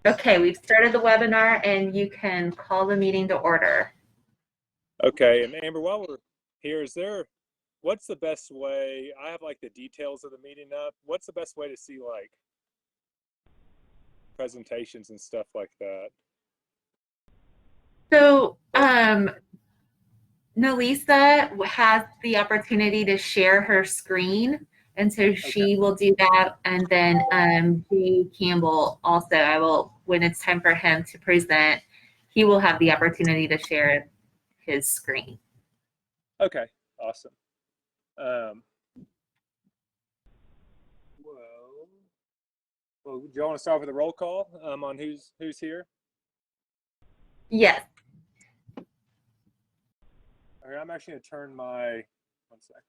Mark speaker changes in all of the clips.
Speaker 1: Okay, we've started the webinar and you can call the meeting to order.
Speaker 2: Okay, and Amber, while we're here, what's the best way? I have like the details of the meeting up. What's the best way to see like presentations and stuff like that?
Speaker 1: So, Nalisa has the opportunity to share her screen. And so she will do that. And then Jay Campbell also, when it's time for him to present, he will have the opportunity to share his screen.
Speaker 2: Okay, awesome. Well, do you want to start with a roll call on who's here?
Speaker 1: Yes.
Speaker 2: All right, I'm actually going to turn my, 1 second.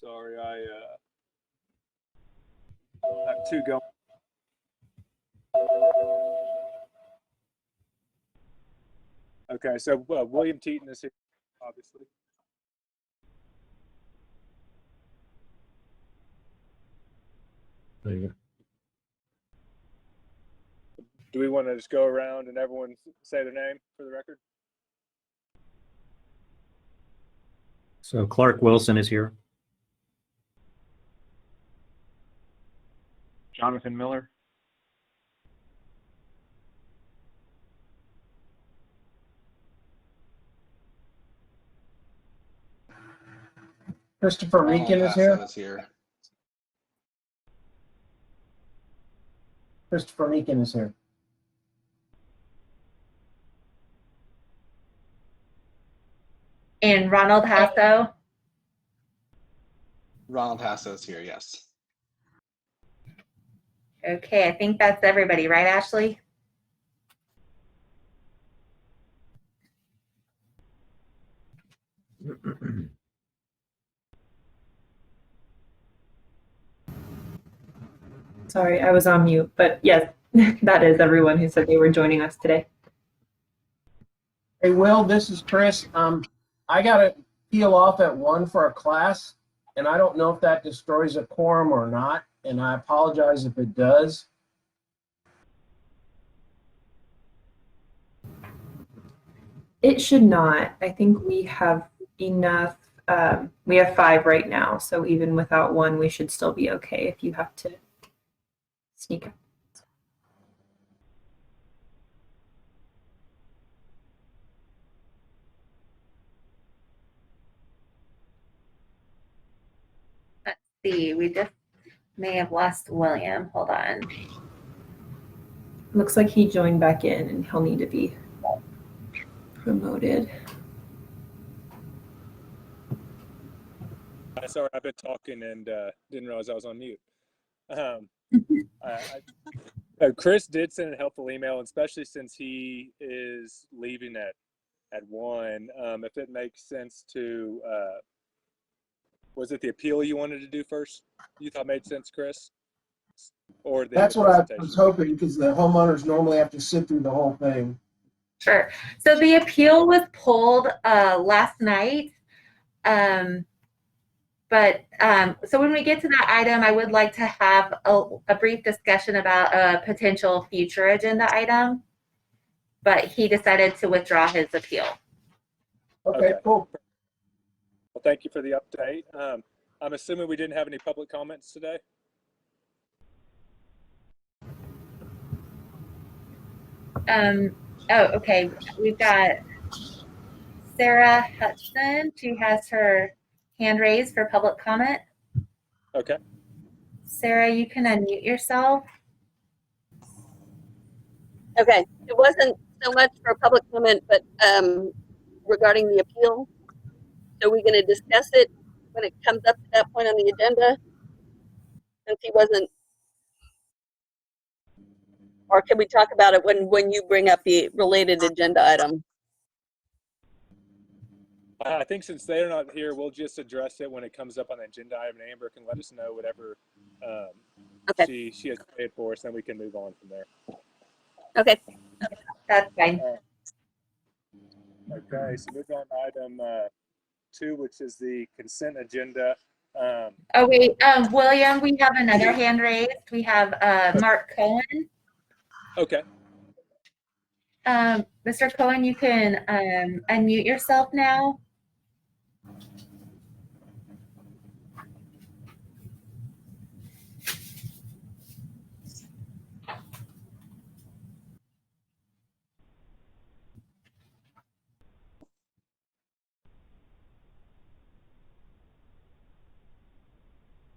Speaker 2: Sorry, I have two going. Okay, so William Teton is here, obviously.
Speaker 3: There you go.
Speaker 2: Do we want to just go around and everyone say their name for the record?
Speaker 3: So Clark Wilson is here.
Speaker 4: Jonathan Miller.
Speaker 5: Christopher Meekin is here. Christopher Meekin is here.
Speaker 1: And Ronald Hasso.
Speaker 6: Ronald Hasso is here, yes.
Speaker 1: Okay, I think that's everybody, right, Ashley?
Speaker 7: Sorry, I was on mute, but yes, that is everyone who said they were joining us today.
Speaker 5: Hey, Will, this is Chris. I got to peel off at 1 for a class, and I don't know if that destroys a quorum or not, and I apologize if it does.
Speaker 7: It should not. I think we have enough. We have 5 right now, so even without 1, we should still be okay if you have to sneak up.
Speaker 1: Let's see, we just may have lost William. Hold on.
Speaker 7: Looks like he joined back in and he'll need to be promoted.
Speaker 2: Sorry, I've been talking and didn't realize I was on mute. Chris did send a helpful email, especially since he is leaving at 1. If it makes sense to, was it the appeal you wanted to do first? You thought made sense, Chris? Or
Speaker 5: That's what I was hoping, because the homeowners normally have to sit through the whole thing.
Speaker 1: Sure. So the appeal was pulled last night. So when we get to that item, I would like to have a brief discussion about a potential future agenda item, but he decided to withdraw his appeal.
Speaker 5: Okay, cool.
Speaker 2: Well, thank you for the update. I'm assuming we didn't have any public comments today?
Speaker 1: Okay. We've got Sarah Hudson. She has her hand raised for public comment.
Speaker 2: Okay.
Speaker 1: Sarah, you can unmute yourself.
Speaker 8: Okay, it wasn't so much for public comment, but regarding the appeal. So we're going to discuss it when it comes up to that point on the agenda, since he wasn't, or can we talk about it when you bring up the related agenda item?
Speaker 2: I think since they're not here, we'll just address it when it comes up on the agenda item. Amber can let us know whatever
Speaker 8: Okay.
Speaker 2: she has paid for us, then we can move on from there.
Speaker 8: Okay.
Speaker 1: That's fine.
Speaker 2: Okay, so moving on to item 2, which is the consent agenda.
Speaker 1: Oh, wait, William, we have another hand raised. We have Mark Cohen.
Speaker 2: Okay.
Speaker 1: Mr. Cohen, you can unmute yourself now.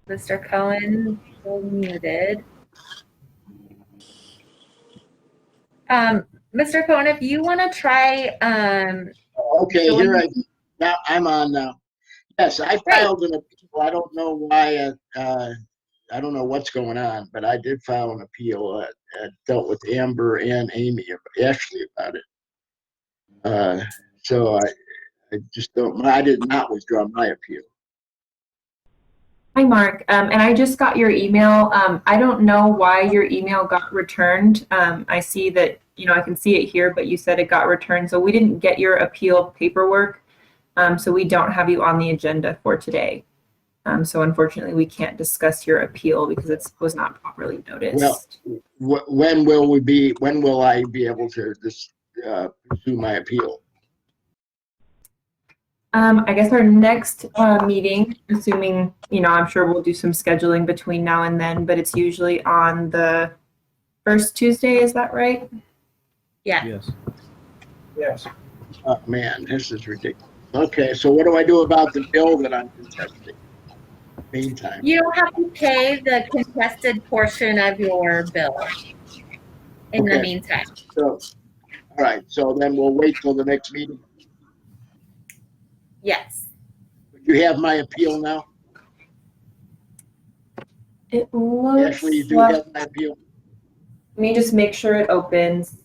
Speaker 1: Mr. Cohen, still muted. Mr. Cohen, if you want to try,
Speaker 4: Okay,
Speaker 1: join-
Speaker 4: here now I'm on now. Yes, I filed an appeal. I don't know why, I don't know what's going on, but I did file an appeal. Dealt with Amber and Amy, Ashley about it. So I just don't, I did not withdraw my appeal.
Speaker 7: Hi, Mark. And I just got your email. I don't know why your email got returned. I see that, I can see it here, but you said it got returned. So we didn't get your appeal paperwork. So we don't have you on the agenda for today. So unfortunately, we can't discuss your appeal because it was not properly noticed.
Speaker 4: When will I be able to pursue my appeal?
Speaker 7: I guess our next meeting, assuming, I'm sure we'll do some scheduling between now and then, but it's usually on the first Tuesday, is that right?
Speaker 1: yeah.
Speaker 3: Yes.
Speaker 5: Yes.
Speaker 4: Oh, man, this is ridiculous. Okay, so what do I do about the bill that I'm contesting? Meantime.
Speaker 1: You don't have to pay the contested portion of your bill in the
Speaker 4: Okay.
Speaker 1: meantime.
Speaker 4: So, all right, so then we'll wait till the next meeting.
Speaker 1: Yes.
Speaker 4: You have my appeal now?
Speaker 7: It looks
Speaker 4: Ashley, you do
Speaker 7: like,
Speaker 4: have my appeal?
Speaker 7: let me just make sure it opens.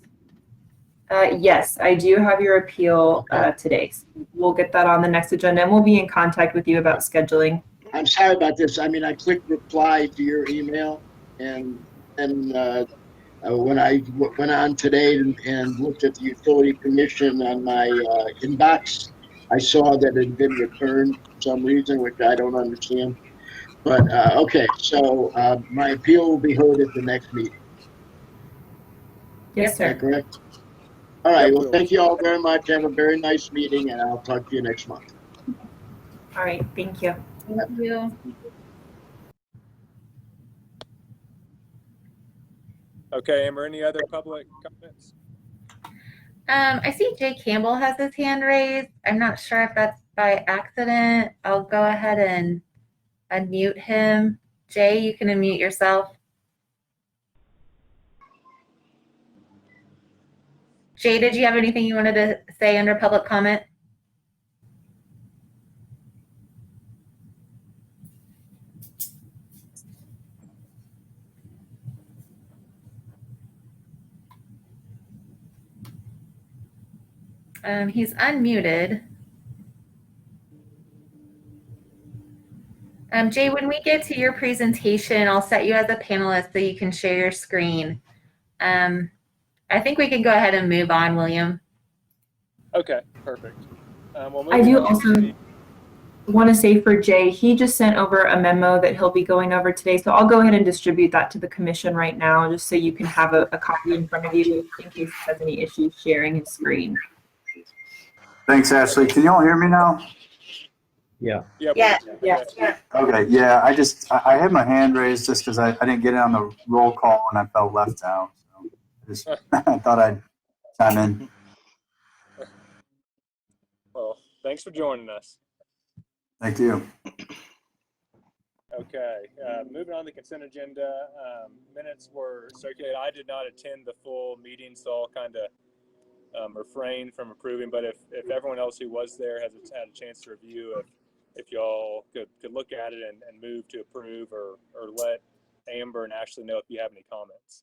Speaker 7: Yes, I do have your appeal today. So we'll get that on the next agenda and we'll be in contact with you about scheduling.
Speaker 4: I'm sorry about this. I mean, I clicked reply to your email and when I went on today and looked at the utility commission on my inbox, I saw that it had been returned for some reason, which I don't understand. But okay, so my appeal will be heard at the next meeting.
Speaker 7: Yes,
Speaker 4: Is that
Speaker 7: sir.
Speaker 4: correct? All right.
Speaker 2: Yep.
Speaker 4: Well, thank you all very much. Have a very nice meeting, and I'll talk to you next month.
Speaker 7: All right. Thank you.
Speaker 1: Thank you.
Speaker 2: Okay, Amber, any other public comments?
Speaker 1: I see Jay Campbell has his hand raised. I'm not sure if that's by accident. I'll go ahead and unmute him. Jay, you can unmute yourself. Jay, did you have anything you wanted to say under public comment? He's unmuted. Jay, when we get to your presentation, I'll set you as a panelist so you can share your screen. I think we can go ahead and move on, William.
Speaker 2: Okay, perfect. Well,
Speaker 7: I
Speaker 2: moving
Speaker 7: do
Speaker 2: on
Speaker 7: also
Speaker 2: to the-
Speaker 7: want to say for Jay, he just sent over a memo that he'll be going over today. So I'll go ahead and distribute that to the commission right now, just so you can have a copy in front of you in case he has any issues sharing his screen.
Speaker 9: Thanks, Ashley. Can you all hear me now?
Speaker 3: Yeah.
Speaker 2: Yeah.
Speaker 1: Yeah.
Speaker 2: Okay.
Speaker 9: Okay, yeah, I had my hand raised just because I didn't get it on the roll call and I felt left out. So I thought I'd chime in.
Speaker 2: Well, thanks for joining us.
Speaker 9: Thank you.
Speaker 2: Okay, moving on to the consent agenda. Minutes were circulated. I did not attend the full meeting, so I'll kind of refrain from approving. But if everyone else who was there has had a chance to review, if y'all could look at it and move to approve, or let Amber and Ashley know if you have any comments.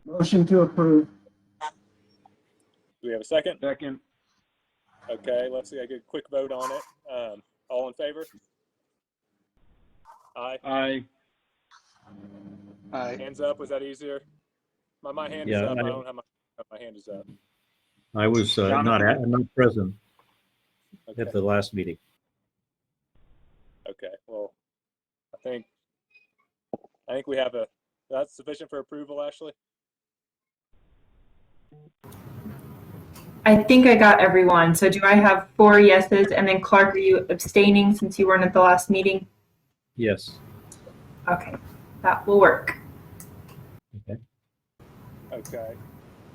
Speaker 5: Motion to approve.
Speaker 2: Do we have a second?
Speaker 5: Second.
Speaker 2: Okay, let's see. I get a quick vote on it. All in favor? Aye.
Speaker 5: Aye.
Speaker 6: Aye.
Speaker 2: Hands up. Was that easier? My hand is
Speaker 3: Yeah,
Speaker 2: up. I don't have my hand is up.
Speaker 3: I was
Speaker 9: Jonathan?
Speaker 3: not present
Speaker 2: Okay.
Speaker 3: at the last meeting.
Speaker 2: Okay. Well, I think we have that's sufficient for approval, Ashley.
Speaker 7: I think I got everyone. So do I have 4 yeses? And then Clark, are you abstaining since you weren't at the last meeting?
Speaker 3: Yes.
Speaker 7: Okay, that will work.
Speaker 2: Okay.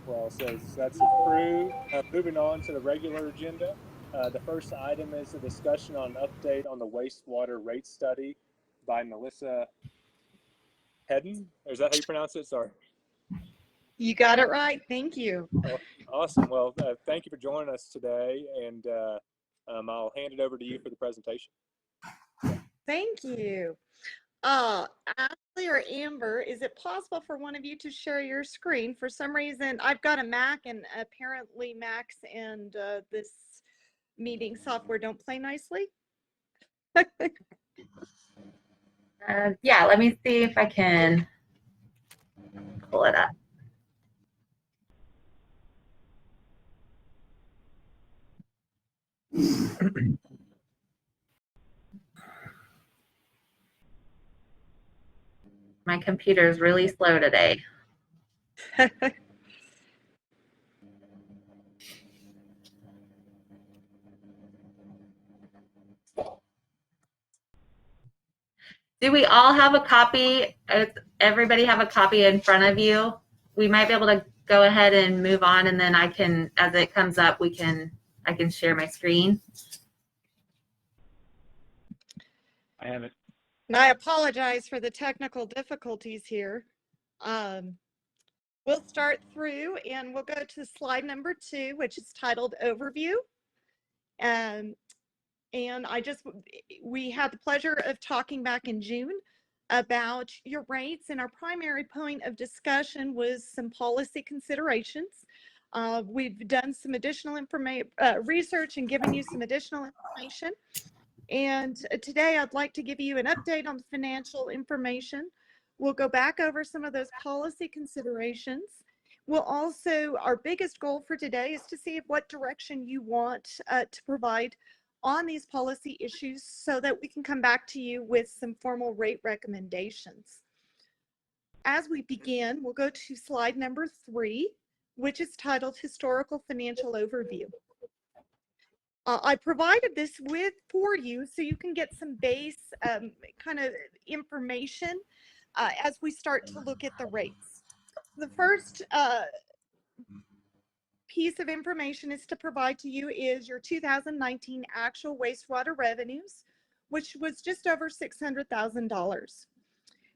Speaker 2: Well, so that's approved. Moving on to the regular agenda. The first item is a discussion on an update on the wastewater rate study by Melissa Hedden. Is that how you pronounce it? Sorry.
Speaker 10: You got it right. Thank you.
Speaker 2: Oh, awesome. Well, thank you for joining us today, and I'll hand it over to you for the presentation.
Speaker 10: Thank you. Ashley or Amber, is it possible for one of you to share your screen? For some reason, I've got a Mac, and apparently Macs and this meeting software don't play nicely.
Speaker 1: Yeah, let me see if I can pull it up. My computer is really slow today. Do we all have a copy? Everybody have a copy in front of you? We might be able to go ahead and move on, and then I can, as it comes up, I can share my screen.
Speaker 3: I have it.
Speaker 10: And I apologize for the technical difficulties here. We'll start through and we'll go to slide number 2, which is titled Overview. And we had the pleasure of talking back in June about your rates, and our primary point of discussion was some policy considerations. We've done some additional research and given you some additional information. And today I'd like to give you an update on the financial information. We'll go back over some of those policy considerations. Our biggest goal for today is to see what direction you want to provide on these policy issues so that we can come back to you with some formal rate recommendations. As we begin, we'll go to slide number 3, which is titled Historical Financial Overview. I provided this for you so you can get some base kind of information as we start to look at the rates. The first piece of information is to provide to you is your 2019 actual wastewater revenues, which was just over $600,000.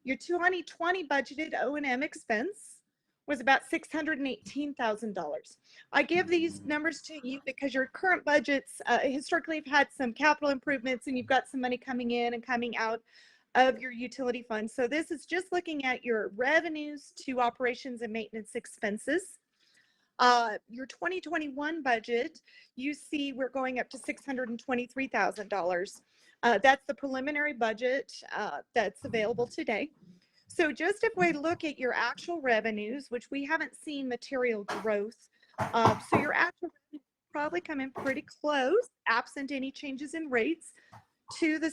Speaker 10: Your 2020 budgeted O&M expense was about $618,000. I give these numbers to you because your current budgets historically have had some capital improvements, and you've got some money coming in and coming out of your utility fund. So this is just looking at your revenues to operations and maintenance expenses. Your 2021 budget, you see we're going up to $623,000. That's the preliminary budget that's available today. So just if we look at your actual revenues, which we haven't seen material growth, so your actual revenues probably come in pretty close, absent any changes in rates, to the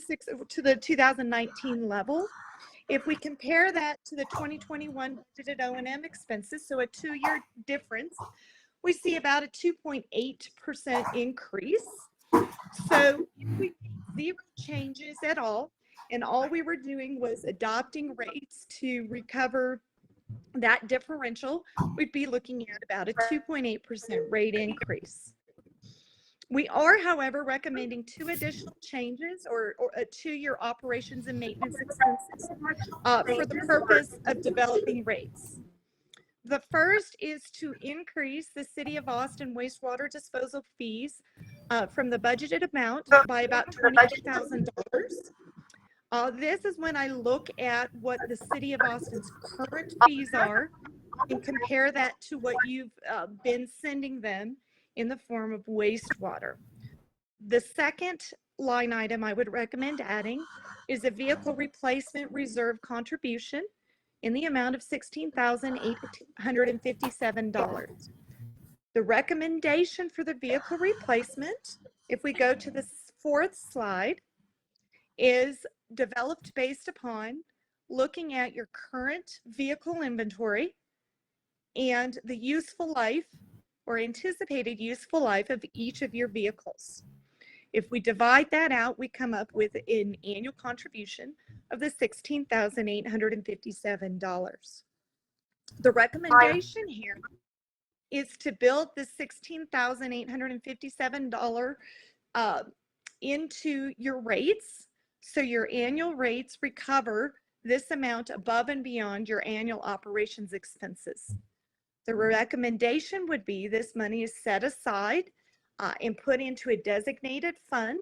Speaker 10: 2019 level. If we compare that to the 2021 budgeted O&M expenses, so a 2-year difference, we see about a 2.8% increase. So if we made 0 changes at all, and all we were doing was adopting rates to recover that differential, we'd be looking at about a 2.8% rate increase. We are, however, recommending 2 additional changes or to your operations and maintenance expenses for the purpose of developing rates. The first is to increase the City of Austin wastewater disposal fees from the budgeted amount by about $22,000. This is when I look at what the City of Austin's current fees are and compare that to what you've been sending them in the form of wastewater. The second line item I would recommend adding is a vehicle replacement reserve contribution. in the amount of $16,857. The recommendation for the vehicle replacement, if we go to the fourth slide, is developed based upon looking at your current vehicle inventory and the useful life or anticipated useful life of each of your vehicles. If we divide that out, we come up with an annual contribution of the $16,857. The recommendation here is to build the $16,857 into your rates, so your annual rates recover this amount above and beyond your annual operations expenses. The recommendation would be this money is set aside and put into a designated fund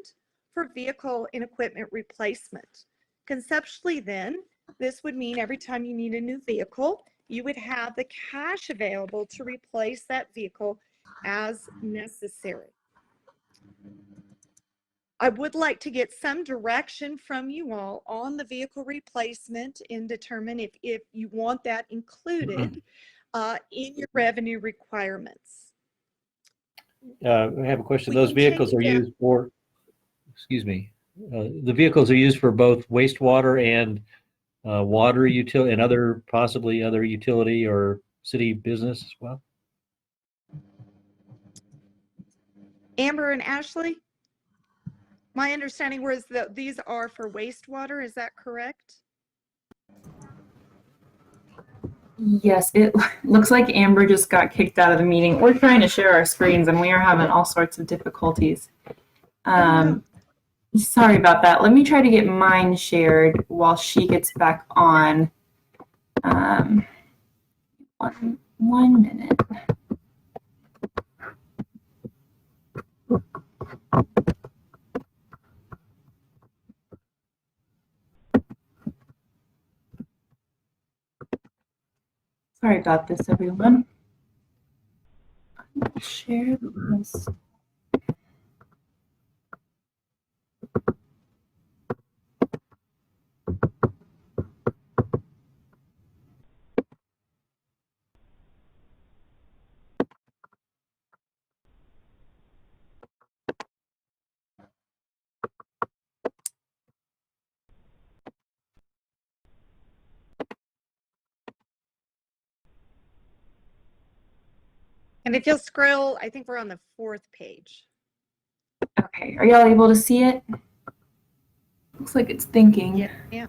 Speaker 10: for vehicle and equipment replacement. Conceptually then, this would mean every time you need a new vehicle, you would have the cash available to replace that vehicle as necessary. I would like to get some direction from you all on the vehicle replacement and determine if you want that included in your revenue requirements.
Speaker 3: I have a question.
Speaker 10: We
Speaker 3: Those
Speaker 10: can
Speaker 3: vehicles
Speaker 10: change
Speaker 3: are
Speaker 10: that.
Speaker 3: used for, excuse me, the vehicles are used for both wastewater and water utility and possibly other utility or city business as well?
Speaker 10: Amber and Ashley, my understanding was that these are for wastewater. Is that correct?
Speaker 7: Yes, it looks like Amber just got kicked out of the meeting. We're trying to share our screens and we are having all sorts of difficulties. Sorry about that. Let me try to get mine shared while she gets back on. One minute. Sorry about this, everyone. I'll share this.
Speaker 10: And if you'll scroll, I think we're on the fourth page.
Speaker 7: Okay, are y'all able to see it? Looks like it's thinking.
Speaker 10: Yeah, yeah.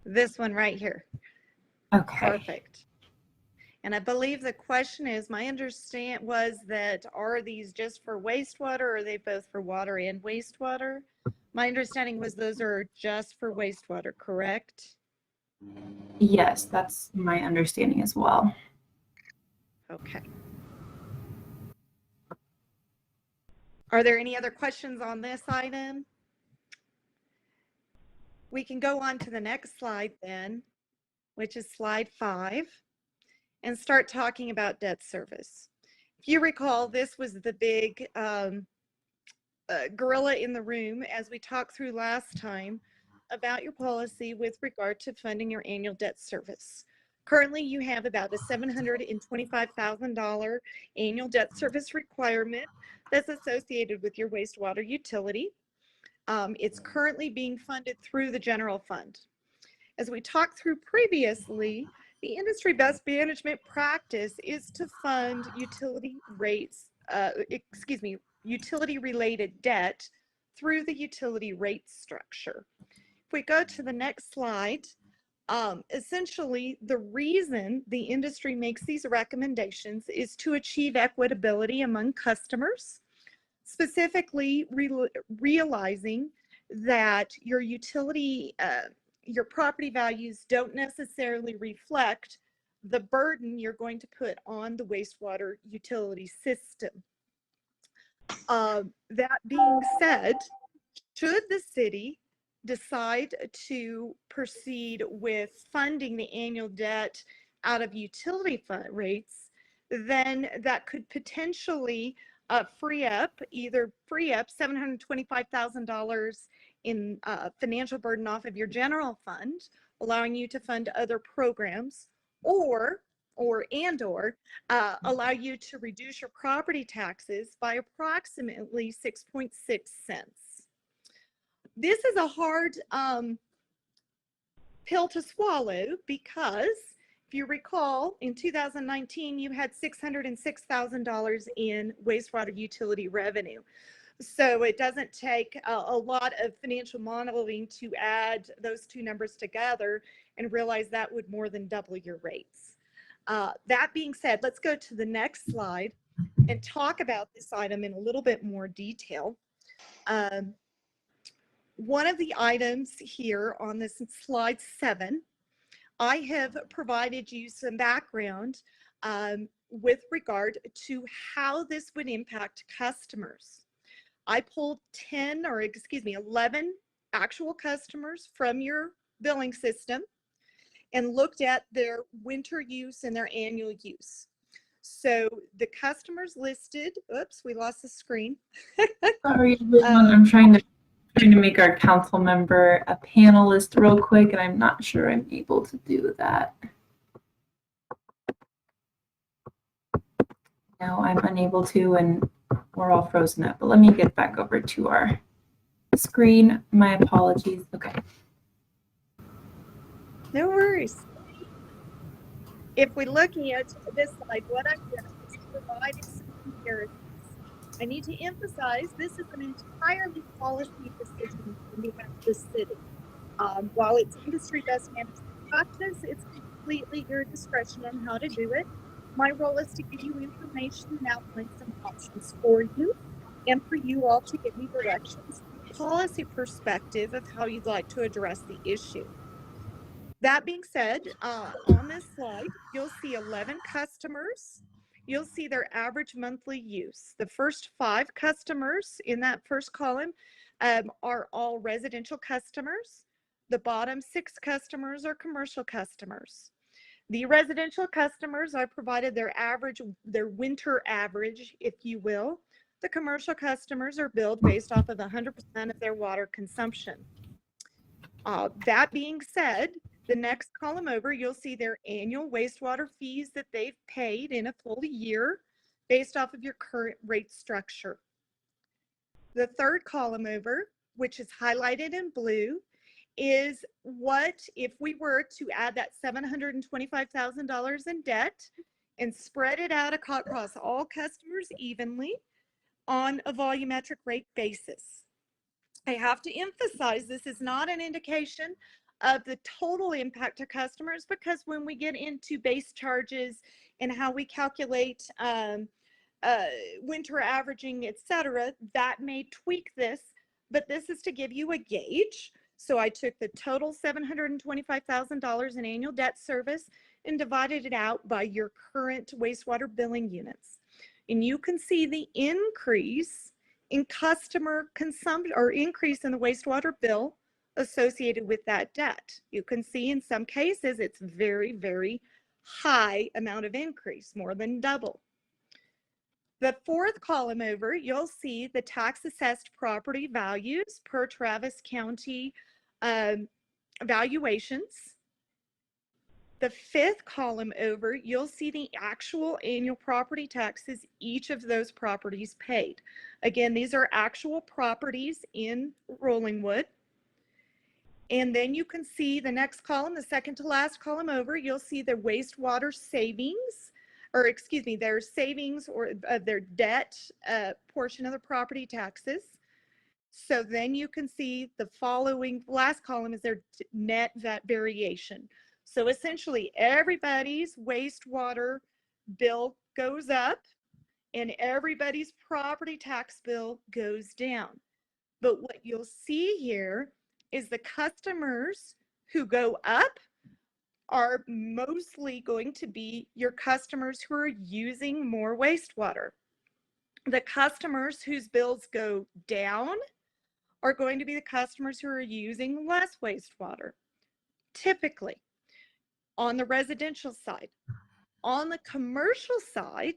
Speaker 10: This one right here.
Speaker 7: Okay.
Speaker 10: Perfect. And I believe the question is, my understand was that are these just for wastewater or are they both for water and wastewater? My understanding was those are just for wastewater, correct?
Speaker 7: Yes, that's my understanding as well.
Speaker 10: Okay. Are there any other questions on this item? We can go on to the next slide then, which is slide 5, and start talking about debt service. If you recall, this was the big gorilla in the room as we talked through last time about your policy with regard to funding your annual debt service. Currently, you have about a $725,000 annual debt service requirement that's associated with your wastewater utility. It's currently being funded through the general fund. As we talked through previously, the industry best management practice is to fund utility rates, utility related debt through the utility rate structure. If we go to the next slide, essentially the reason the industry makes these recommendations is to achieve equitability among customers, specifically realizing that your utility, your property values don't necessarily reflect the burden you're going to put on the wastewater utility system. That being said, should the city decide to proceed with funding the annual debt out of utility fund rates, then that could potentially free up $725,000 in financial burden off of your general fund, allowing you to fund other programs, or allow you to reduce your property taxes by approximately 6.6 cents. This is a hard pill to swallow because if you recall, in 2019, you had $606,000 in wastewater utility revenue. So it doesn't take a lot of financial modeling to add those two numbers together and realize that would more than double your rates. That being said, let's go to the next slide and talk about this item in a little bit more detail. One of the items here on this slide 7, I have provided you some background with regard to how this would impact customers. I pulled 11 actual customers from your billing system and looked at their winter use and their annual use. So the customers listed, oops, we lost the screen.
Speaker 7: Sorry, everyone, I'm trying to make our council member a panelist real quick, and I'm not sure I'm able to do that. No, I'm unable to, and we're all frozen up. But let me get back over to our screen. My apologies. Okay.
Speaker 10: No worries. If we're looking at this slide, what I've done is provided some comparisons. I need to emphasize this is an entirely policy decision on behalf of the city. While it's industry best management practice, it's completely your discretion on how to do it. My role is to give you information and outline some options for you and for you all to give me directions from a policy perspective of how you'd like to address the issue. That being said, on this slide, you'll see 11 customers. You'll see their average monthly use. The first 5 customers in that first column are all residential customers. The bottom 6 customers are commercial customers. The residential customers, I provided their winter average, if you will. The commercial customers are billed based off of 100% of their water consumption. That being said, the next column over, you'll see their annual wastewater fees that they've paid in a full year based off of your current rate structure. The third column over, which is highlighted in blue, is what if we were to add that $725,000 in debt and spread it out across all customers evenly on a volumetric rate basis. I have to emphasize this is not an indication of the total impact to customers, because when we get into base charges and how we calculate winter averaging, etc., that may tweak this, but this is to give you a gauge. So I took the total $725,000 in annual debt service and divided it out by your current wastewater billing units. And you can see the increase in customer consumption or increase in the wastewater bill associated with that debt. You can see in some cases it's very, very high amount of increase, more than double. The fourth column over, you'll see the tax assessed property values per Travis County valuations. The fifth column over, you'll see the actual annual property taxes each of those properties paid. Again, these are actual properties in Rollingwood. And then you can see the next column, the second to last column over, you'll see the wastewater savings, or excuse me, their savings or their debt portion of the property taxes. So then you can see the following, last column is their net variation. So essentially everybody's wastewater bill goes up and everybody's property tax bill goes down. But what you'll see here is the customers who go up are mostly going to be your customers who are using more wastewater. The customers whose bills go down are going to be the customers who are using less wastewater, typically on the residential side. On the commercial side,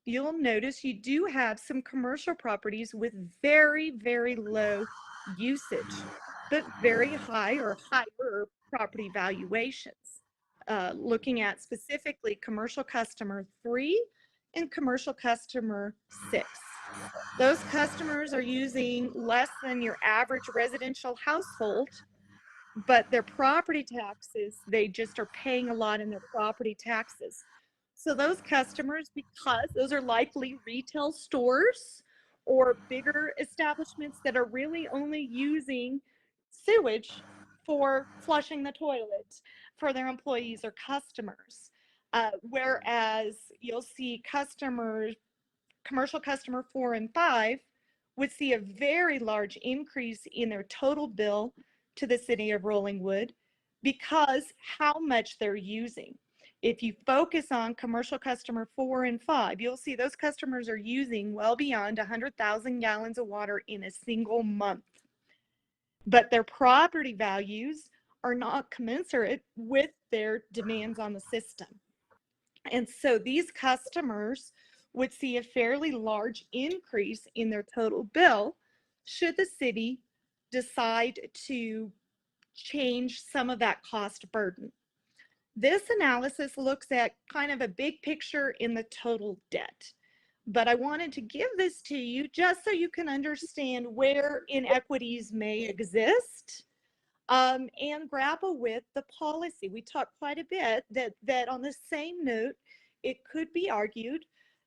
Speaker 10: you'll notice you do have some commercial properties with very, very low usage, but very high or higher property valuations. Looking at specifically commercial customer 3 and commercial customer 6. Those customers are using less than your average residential household, but their property taxes, they just are paying a lot in their property taxes. So those customers, because those are likely retail stores or bigger establishments that are really only using sewage for flushing the toilet for their employees or customers. Whereas you'll see commercial customer 4 and 5 would see a very large increase in their total bill to the city of Rollingwood because how much they're using. If you focus on commercial customer 4 and 5, you'll see those customers are using well beyond 100,000 gallons of water in a single month. But their property values are not commensurate with their demands on the system. And so these customers would see a fairly large increase in their total bill should the city decide to change some of that cost burden. This analysis looks at kind of a big picture in the total debt, but I wanted to give this to you just so you can understand where inequities may exist and grapple with the policy. We talked quite a bit that on the same note, it could be argued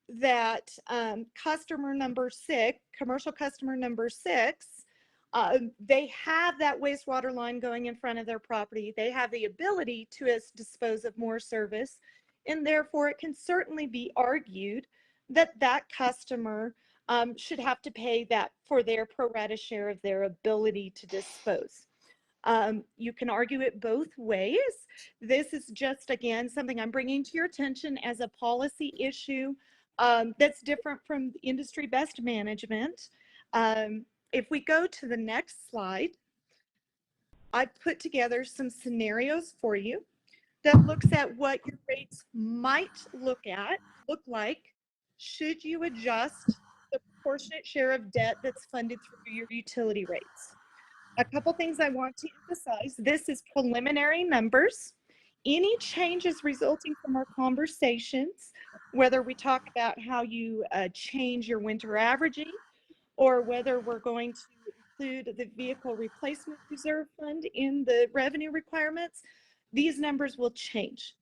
Speaker 10: that customer number 6, commercial customer number 6, they have that wastewater line going in front of their property. They have the ability to dispose of more service, and therefore it can certainly be argued that that customer should have to pay that for their pro rata share of their ability to dispose. You can argue it both ways. This is just, again, something I'm bringing to your attention as a policy issue that's different from industry best management. If we go to the next slide, I put together some scenarios for you that looks at what your rates might look like should you adjust the proportionate share of debt that's funded through your utility rates. A couple things I want to emphasize. This is preliminary numbers. Any changes resulting from our conversations, whether we talk about how you change your winter averaging, or whether we're going to include the vehicle replacement reserve fund in the revenue requirements, these numbers will change.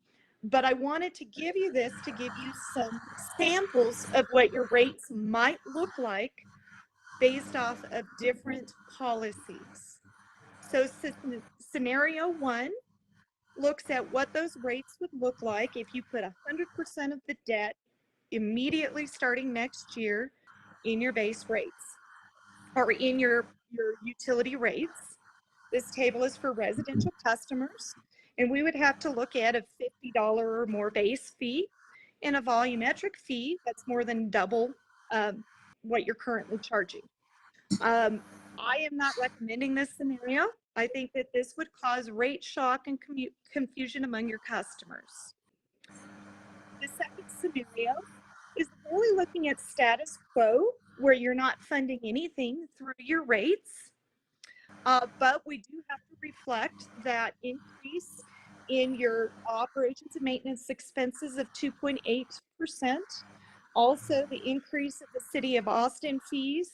Speaker 10: But I wanted to give you this to give you some samples of what your rates might look like based off of different policies. So scenario 1 looks at what those rates would look like if you put 100% of the debt immediately starting next year in your base rates or in your utility rates. This table is for residential customers, and we would have to look at a $50 or more base fee and a volumetric fee that's more than double what you're currently charging. I am not recommending this scenario. I think that this would cause rate shock and confusion among your customers. The second scenario is only looking at status quo, where you're not funding anything through your rates, but we do have to reflect that increase in your operations and maintenance expenses of 2.8%. Also, the increase of the City of Austin fees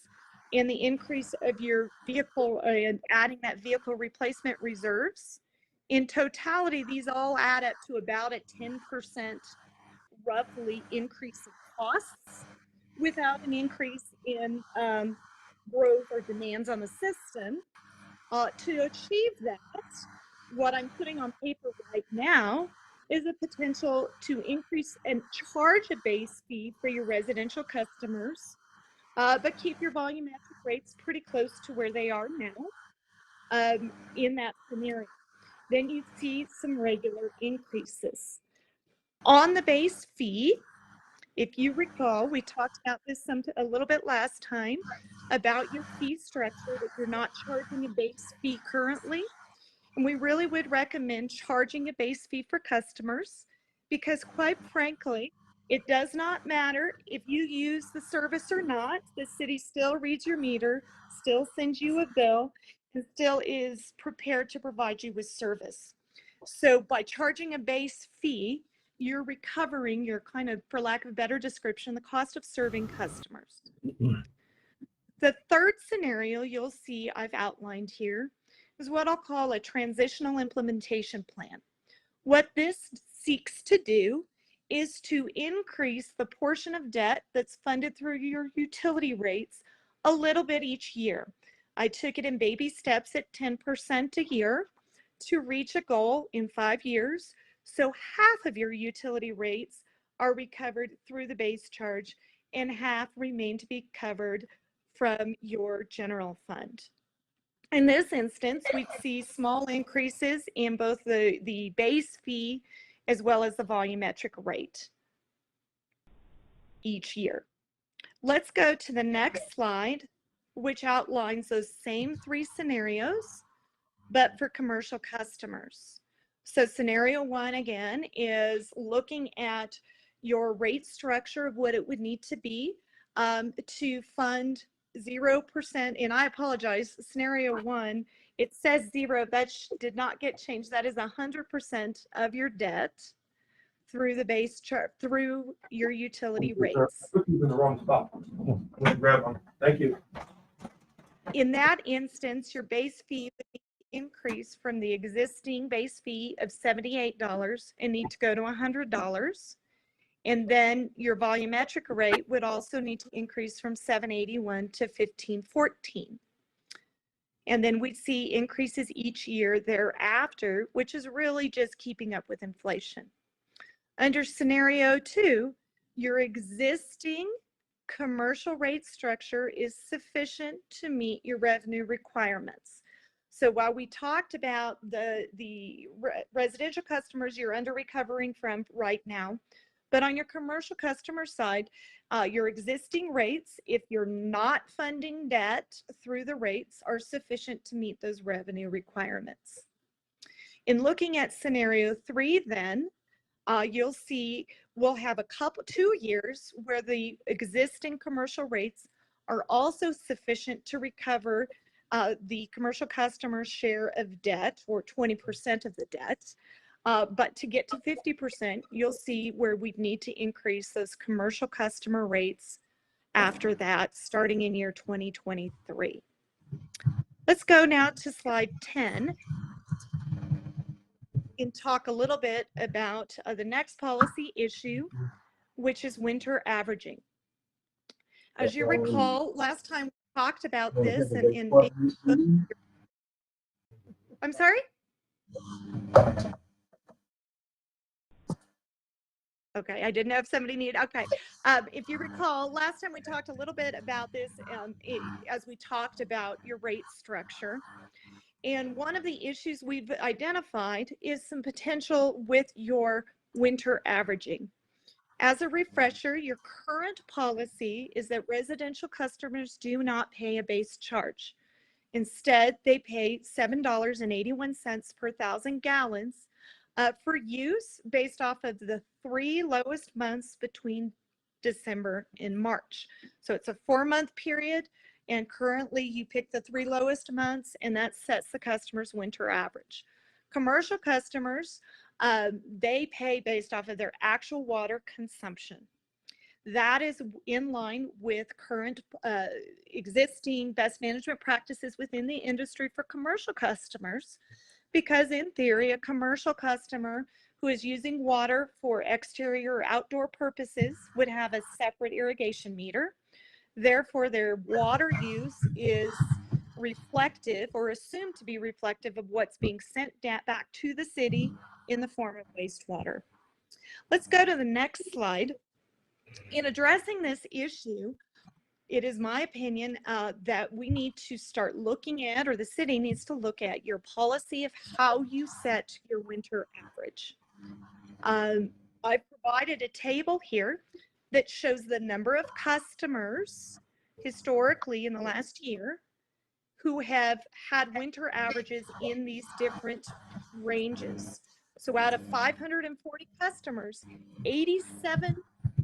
Speaker 10: and the increase of your vehicle and adding that vehicle replacement reserves. In totality, these all add up to about a 10% roughly increase in costs without an increase in growth or demands on the system. To achieve that, what I'm putting on paper right now is a potential to increase and charge a base fee for your residential customers, but keep your volumetric rates pretty close to where they are now in that scenario. Then you see some regular increases. On the base fee, if you recall, we talked about this a little bit last time about your fee structure, that you're not charging a base fee currently. And we really would recommend charging a base fee for customers because, quite frankly, It does not matter if you use the service or not. The city still reads your meter, still sends you a bill, and still is prepared to provide you with service. So by charging a base fee, you're recovering your kind of, for lack of a better description, the cost of serving customers. The third scenario you'll see I've outlined here is what I'll call a transitional implementation plan. What this seeks to do is to increase the portion of debt that's funded through your utility rates a little bit each year. I took it in baby steps at 10% a year to reach a goal in 5 years. So half of your utility rates are recovered through the base charge and half remain to be covered from your general fund. In this instance, we'd see small increases in both the base fee as well as the volumetric rate each year. Let's go to the next slide, which outlines those same 3 scenarios, but for commercial customers. So scenario 1, again, is looking at your rate structure of what it would need to be to fund 0%. And I apologize, scenario 1, it says 0. That did not get changed. That is 100% of your debt through the base chart, through your utility rates.
Speaker 5: In the wrong spot. Grab one. Thank you.
Speaker 10: In that instance, your base fee would be increased from the existing base fee of $78 and need to go to $100. And then your volumetric rate would also need to increase from $7.81 to $15.14. And then we'd see increases each year thereafter, which is really just keeping up with inflation. Under scenario 2, your existing commercial rate structure is sufficient to meet your revenue requirements. So while we talked about the residential customers you're under recovering from right now, but on your commercial customer side, your existing rates, if you're not funding debt through the rates, are sufficient to meet those revenue requirements. In looking at scenario 3 then, you'll see we'll have 2 years where the existing commercial rates are also sufficient to recover the commercial customer's share of debt, or 20% of the debt. But to get to 50%, you'll see where we'd need to increase those commercial customer rates after that, starting in year 2023. Let's go now to slide 10 and talk a little bit about the next policy issue, which is winter averaging. As you recall, last time we talked about this I'm sorry? Okay, I didn't know if somebody needed, okay. If you recall, last time we talked a little bit about this as we talked about your rate structure. And one of the issues we've identified is some potential with your winter averaging. As a refresher, your current policy is that residential customers do not pay a base charge. Instead, they pay $7.81 per 1,000 gallons for use based off of the 3 lowest months between December and March. So it's a 4-month period, and currently you pick the 3 lowest months, and that sets the customer's winter average. Commercial customers, they pay based off of their actual water consumption. That is in line with current existing best management practices within the industry for commercial customers, because in theory, a commercial customer who is using water for exterior or outdoor purposes would have a separate irrigation meter. Therefore, their water use is reflective, or assumed to be reflective, of what's being sent back to the city in the form of wastewater. Let's go to the next slide. In addressing this issue, it is my opinion that we need to start looking at, or the city needs to look at, your policy of how you set your winter average. I've provided a table here that shows the number of customers historically in the last year who have had winter averages in these different ranges. So out of 540 customers, 87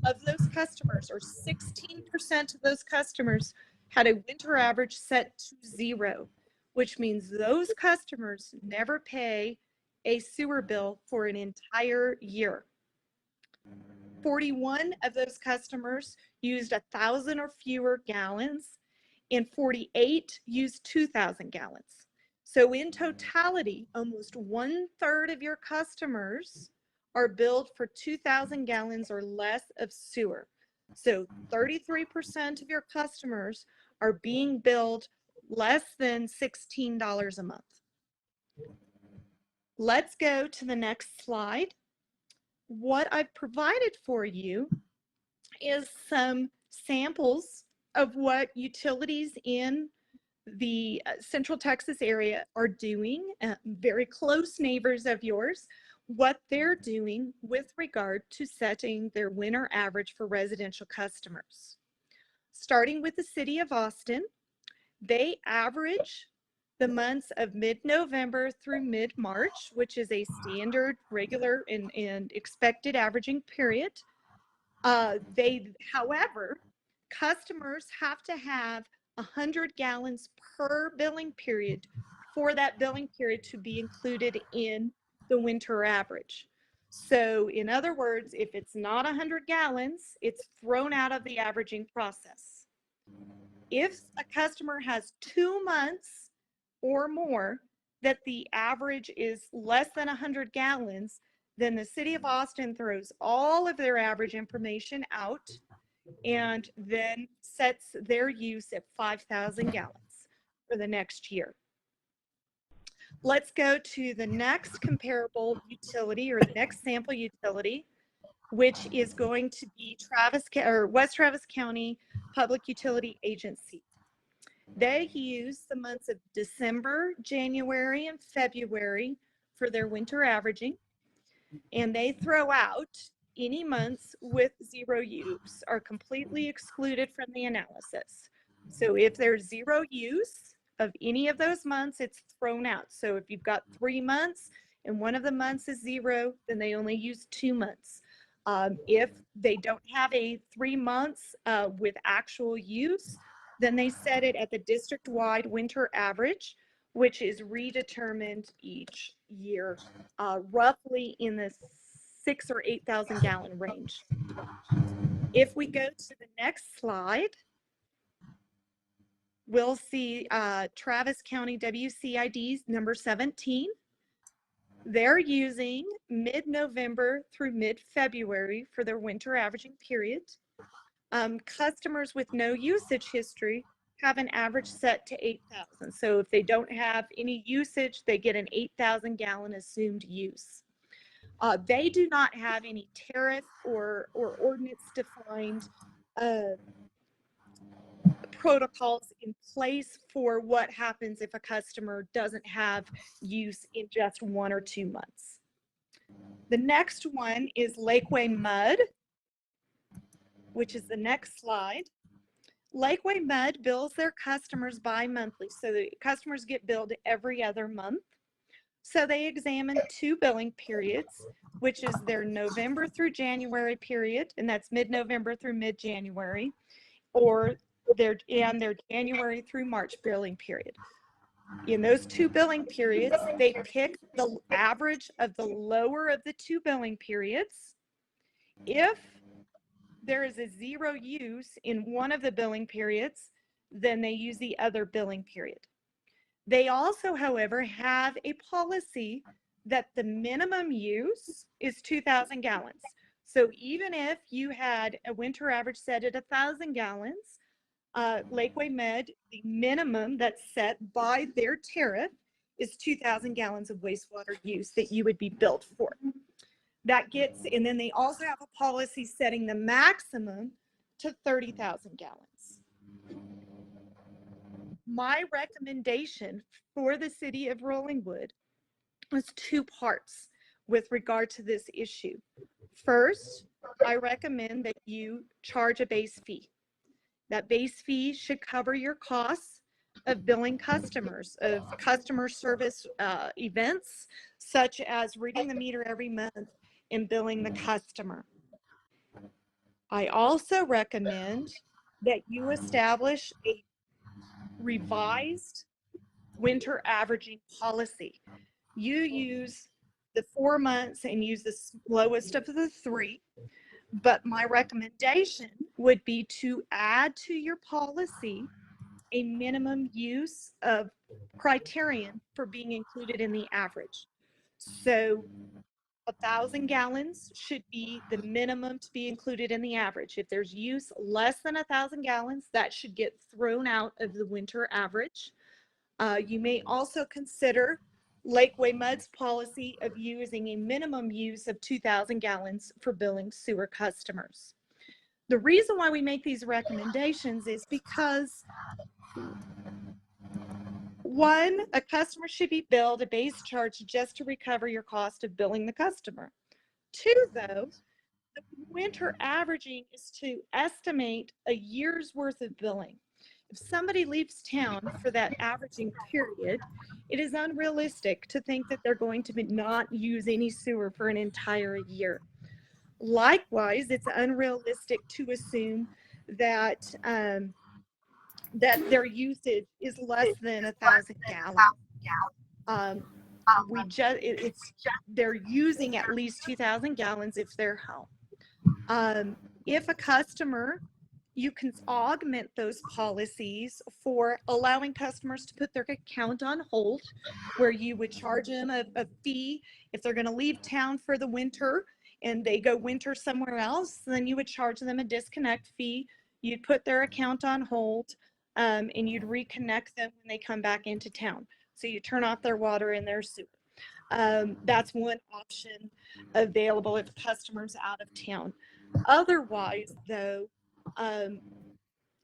Speaker 10: of those customers, or 16% of those customers, had a winter average set to 0, which means those customers never pay a sewer bill for an entire year. 41 of those customers used 1,000 or fewer gallons, and 48 used 2,000 gallons. So in totality, almost 1/3 of your customers are billed for 2,000 gallons or less of sewer. So 33% of your customers are being billed less than $16 a month. Let's go to the next slide. What I've provided for you is some samples of what utilities in the Central Texas area are doing, very close neighbors of yours, what they're doing with regard to setting their winter average for residential customers. Starting with the city of Austin, they average the months of mid-November through mid-March, which is a standard, regular, and expected averaging period. However, customers have to have 100 gallons per billing period for that billing period to be included in the winter average. So in other words, if it's not 100 gallons, it's thrown out of the averaging process. If a customer has 2 months or more that the average is less than 100 gallons, then the city of Austin throws all of their average information out and then sets their use at 5,000 gallons for the next year. Let's go to the next comparable utility, or the next sample utility, which is going to be West Travis County Public Utility Agency. They use the months of December, January, and February for their winter averaging, and they throw out any months with 0 use are completely excluded from the analysis. So if there's 0 use of any of those months, it's thrown out. So if you've got 3 months and one of the months is 0, then they only use 2 months. If they don't have a 3 months with actual use, then they set it at the district-wide winter average, which is redetermined each year, roughly in the 6,000 or 8,000 gallon range. If we go to the next slide, we'll see Travis County WCID's number 17. They're using mid-November through mid-February for their winter averaging period. Customers with no usage history have an average set to 8,000. So if they don't have any usage, they get an 8,000 gallon assumed use. They do not have any tariff or ordinance defined protocols in place for what happens if a customer doesn't have use in just 1 or 2 months. The next one is Lakeway Mud, which is the next slide. Lakeway Mud bills their customers bi-monthly, so the customers get billed every other month. So they examine 2 billing periods, which is their November through January period, and that's mid-November through mid-January, or their January through March billing period. In those 2 billing periods, they pick the average of the lower of the 2 billing periods. If there is a 0 use in one of the billing periods, then they use the other billing period. They also, however, have a policy that the minimum use is 2,000 gallons. So even if you had a winter average set at 1,000 gallons, Lakeway Med, the minimum that's set by their tariff is 2,000 gallons of wastewater use that you would be billed for. That gets, and then they also have a policy setting the maximum to 30,000 gallons. My recommendation for the city of Rollingwood was 2 parts with regard to this issue. First, I recommend that you charge a base fee. That base fee should cover your costs of billing customers, of customer service events, such as reading the meter every month and billing the customer. I also recommend that you establish a revised winter averaging policy. You use the 4 months and use the lowest of the 3. But my recommendation would be to add to your policy a minimum use of criterion for being included in the average. So 1,000 gallons should be the minimum to be included in the average. If there's use less than 1,000 gallons, that should get thrown out of the winter average. You may also consider Lakeway Mud's policy of using a minimum use of 2,000 gallons for billing sewer customers. The reason why we make these recommendations is because, one, a customer should be billed a base charge just to recover your cost of billing the customer. 2, though, the winter averaging is to estimate a year's worth of billing. If somebody leaves town for that averaging period, it is unrealistic to think that they're going to not use any sewer for an entire year. Likewise, it's unrealistic to assume that that their usage is less than 1,000 gallons. They're using at least 2,000 gallons if they're home. If a customer, you can augment those policies for allowing customers to put their account on hold, where you would charge them a fee if they're going to leave town for the winter and they go winter somewhere else. Then you would charge them a disconnect fee. You'd put their account on hold, and you'd reconnect them when they come back into town. So you turn off their water and their sewer. That's one option available if a customer's out of town. Otherwise, though,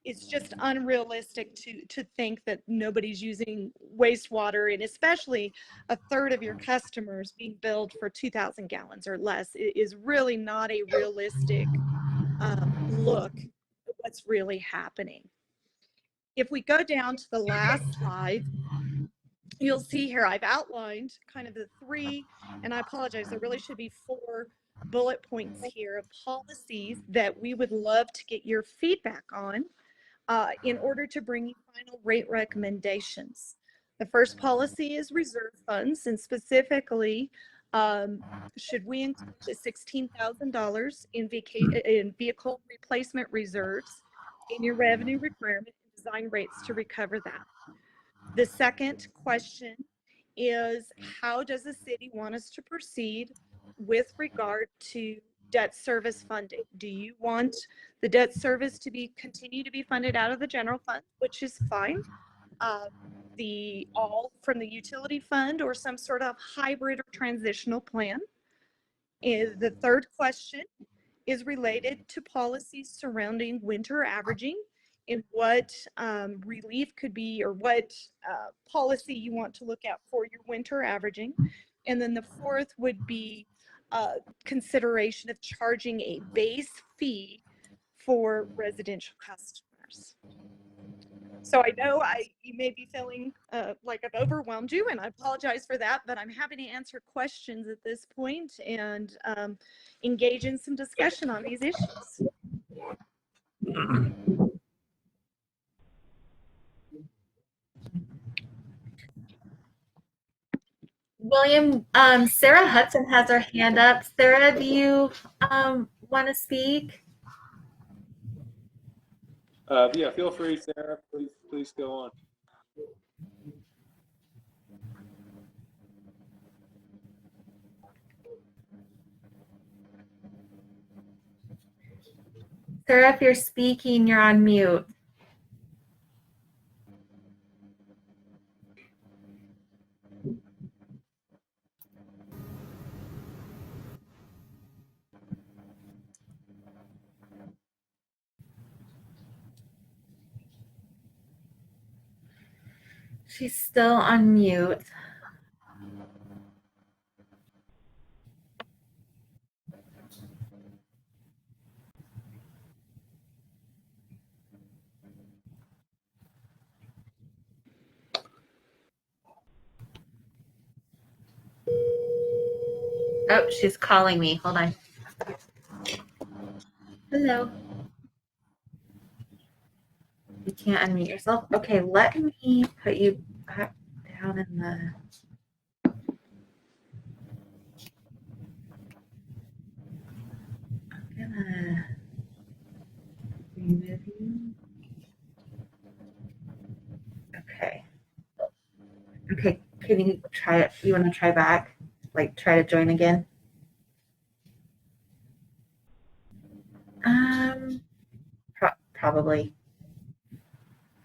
Speaker 10: it's just unrealistic to think that nobody's using wastewater, and especially a third of your customers being billed for 2,000 gallons or less is really not a realistic look at what's really happening. If we go down to the last slide, you'll see here I've outlined kind of the 3, and I apologize, there really should be 4 bullet points here of policies that we would love to get your feedback on in order to bring you final rate recommendations. The first policy is reserve funds, and specifically, should we include the $16,000 in vehicle replacement reserves in your revenue requirement and design rates to recover that? The second question is, how does the city want us to proceed with regard to debt service funding? Do you want the debt service to continue to be funded out of the general fund, which is fine, all from the utility fund, or some sort of hybrid or transitional plan? And the third question is related to policies surrounding winter averaging, and what relief could be, or what policy you want to look at for your winter averaging. And then the fourth would be consideration of charging a base fee for residential customers. So I know you may be feeling like I've overwhelmed you, and I apologize for that, but I'm happy to answer questions at this point and engage in some discussion on these issues.
Speaker 1: William, Sarah Hudson has her hand up. Sarah, do you want to speak?
Speaker 2: Yeah, feel free, Sarah. Please go on.
Speaker 1: Sarah, if you're speaking, you're on mute. She's still on mute. Oh, she's calling me. Hold on. Hello. You can't unmute yourself. Okay, let me put you back down in the. I'm gonna remove you. Okay. Okay, can you try it? You want to try back? Like try to join again? Probably.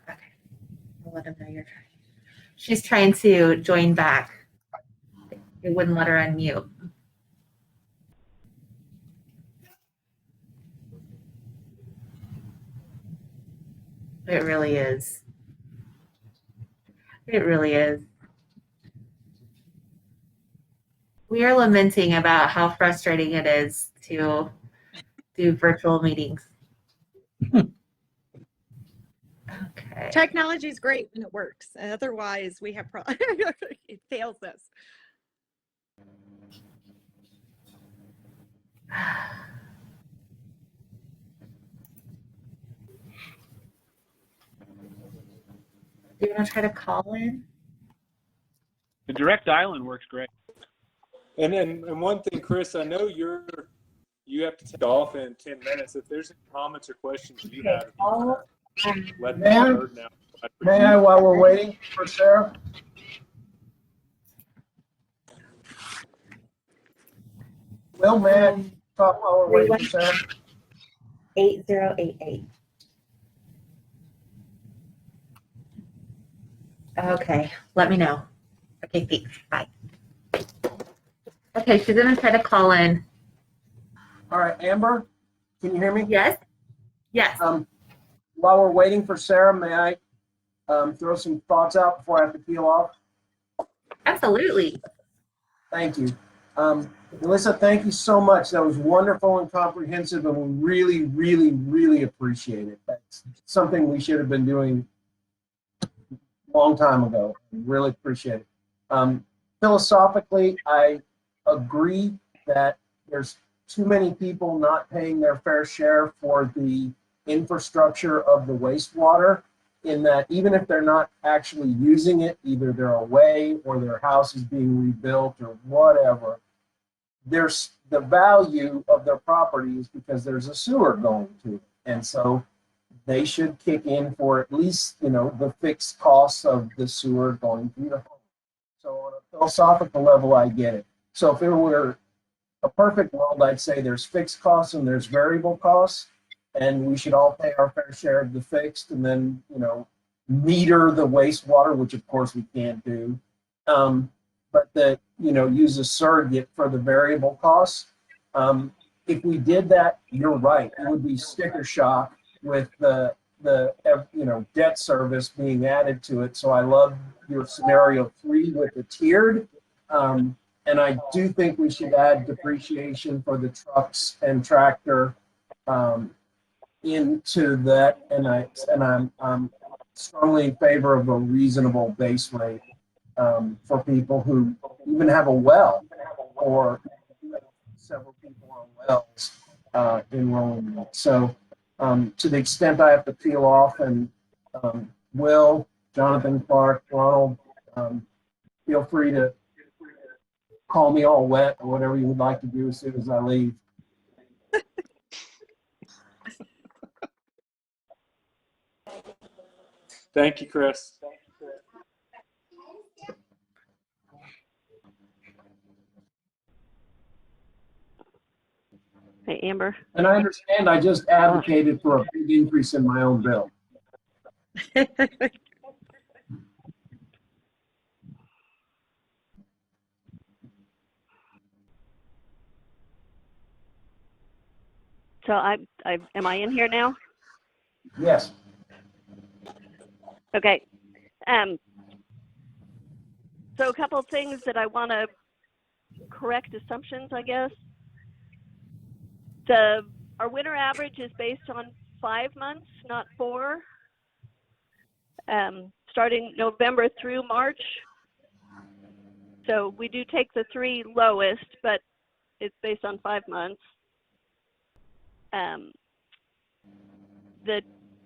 Speaker 1: Okay. I'll let him know you're trying. She's trying to join back. It wouldn't let her unmute. It really is. It really is. We are lamenting about how frustrating it is to do virtual meetings. Okay.
Speaker 10: Technology is great when it works. Otherwise, we have problems. It fails us. Do you want to try to call in?
Speaker 11: The direct dial-in works great.
Speaker 2: And one thing, Chris, I know you have to take off in 10 minutes. If there's any comments or questions you have, let me know now.
Speaker 5: May I, while we're waiting for Sarah? Will, may I talk while we're waiting for Sarah?
Speaker 1: 8088. Okay, let me know. Okay, thanks. Bye. Okay, she's gonna try to call in.
Speaker 5: All right, Amber, can you hear me?
Speaker 1: Yes? Yes.
Speaker 5: While we're waiting for Sarah, may I throw some thoughts out before I have to peel off?
Speaker 1: Absolutely.
Speaker 5: Thank you. Melissa, thank you so much. That was wonderful and comprehensive, and we really, really, really appreciate it. That's something we should have been doing a long time ago. Really appreciate it. Philosophically, I agree that there's too many people not paying their fair share for the infrastructure of the wastewater, in that even if they're not actually using it, either they're away or their house is being rebuilt or whatever, there's the value of their property is because there's a sewer going to it. And so they should kick in for at least, the fixed costs of the sewer going through the home. So on a philosophical level, I get it. So if it were a perfect world, I'd say there's fixed costs and there's variable costs, and we should all pay our fair share of the fixed, and then, meter the wastewater, which of course we can't do. But that, use a surrogate for the variable costs. If we did that, you're right, it would be sticker shock with the debt service being added to it. So I love your scenario 3 with the tiered. And I do think we should add depreciation for the trucks and tractor into that. And I'm strongly in favor of a reasonable base rate for people who even have a well, or several people on wells enrolling in it. So to the extent I have to peel off, and Will, Jonathan, Clark, Ronald, feel free to call me all wet or whatever you would like to do as soon as I leave.
Speaker 2: Thank you, Chris.
Speaker 8: Hey, Amber.
Speaker 5: And I understand I just advocated for a big increase in my own bill.
Speaker 8: So am I in here now?
Speaker 5: Yes.
Speaker 8: Okay. So a couple of things that I want to correct assumptions, I guess. Our winter average is based on 5 months, not 4. Starting November through March. So we do take the 3 lowest, but it's based on 5 months. the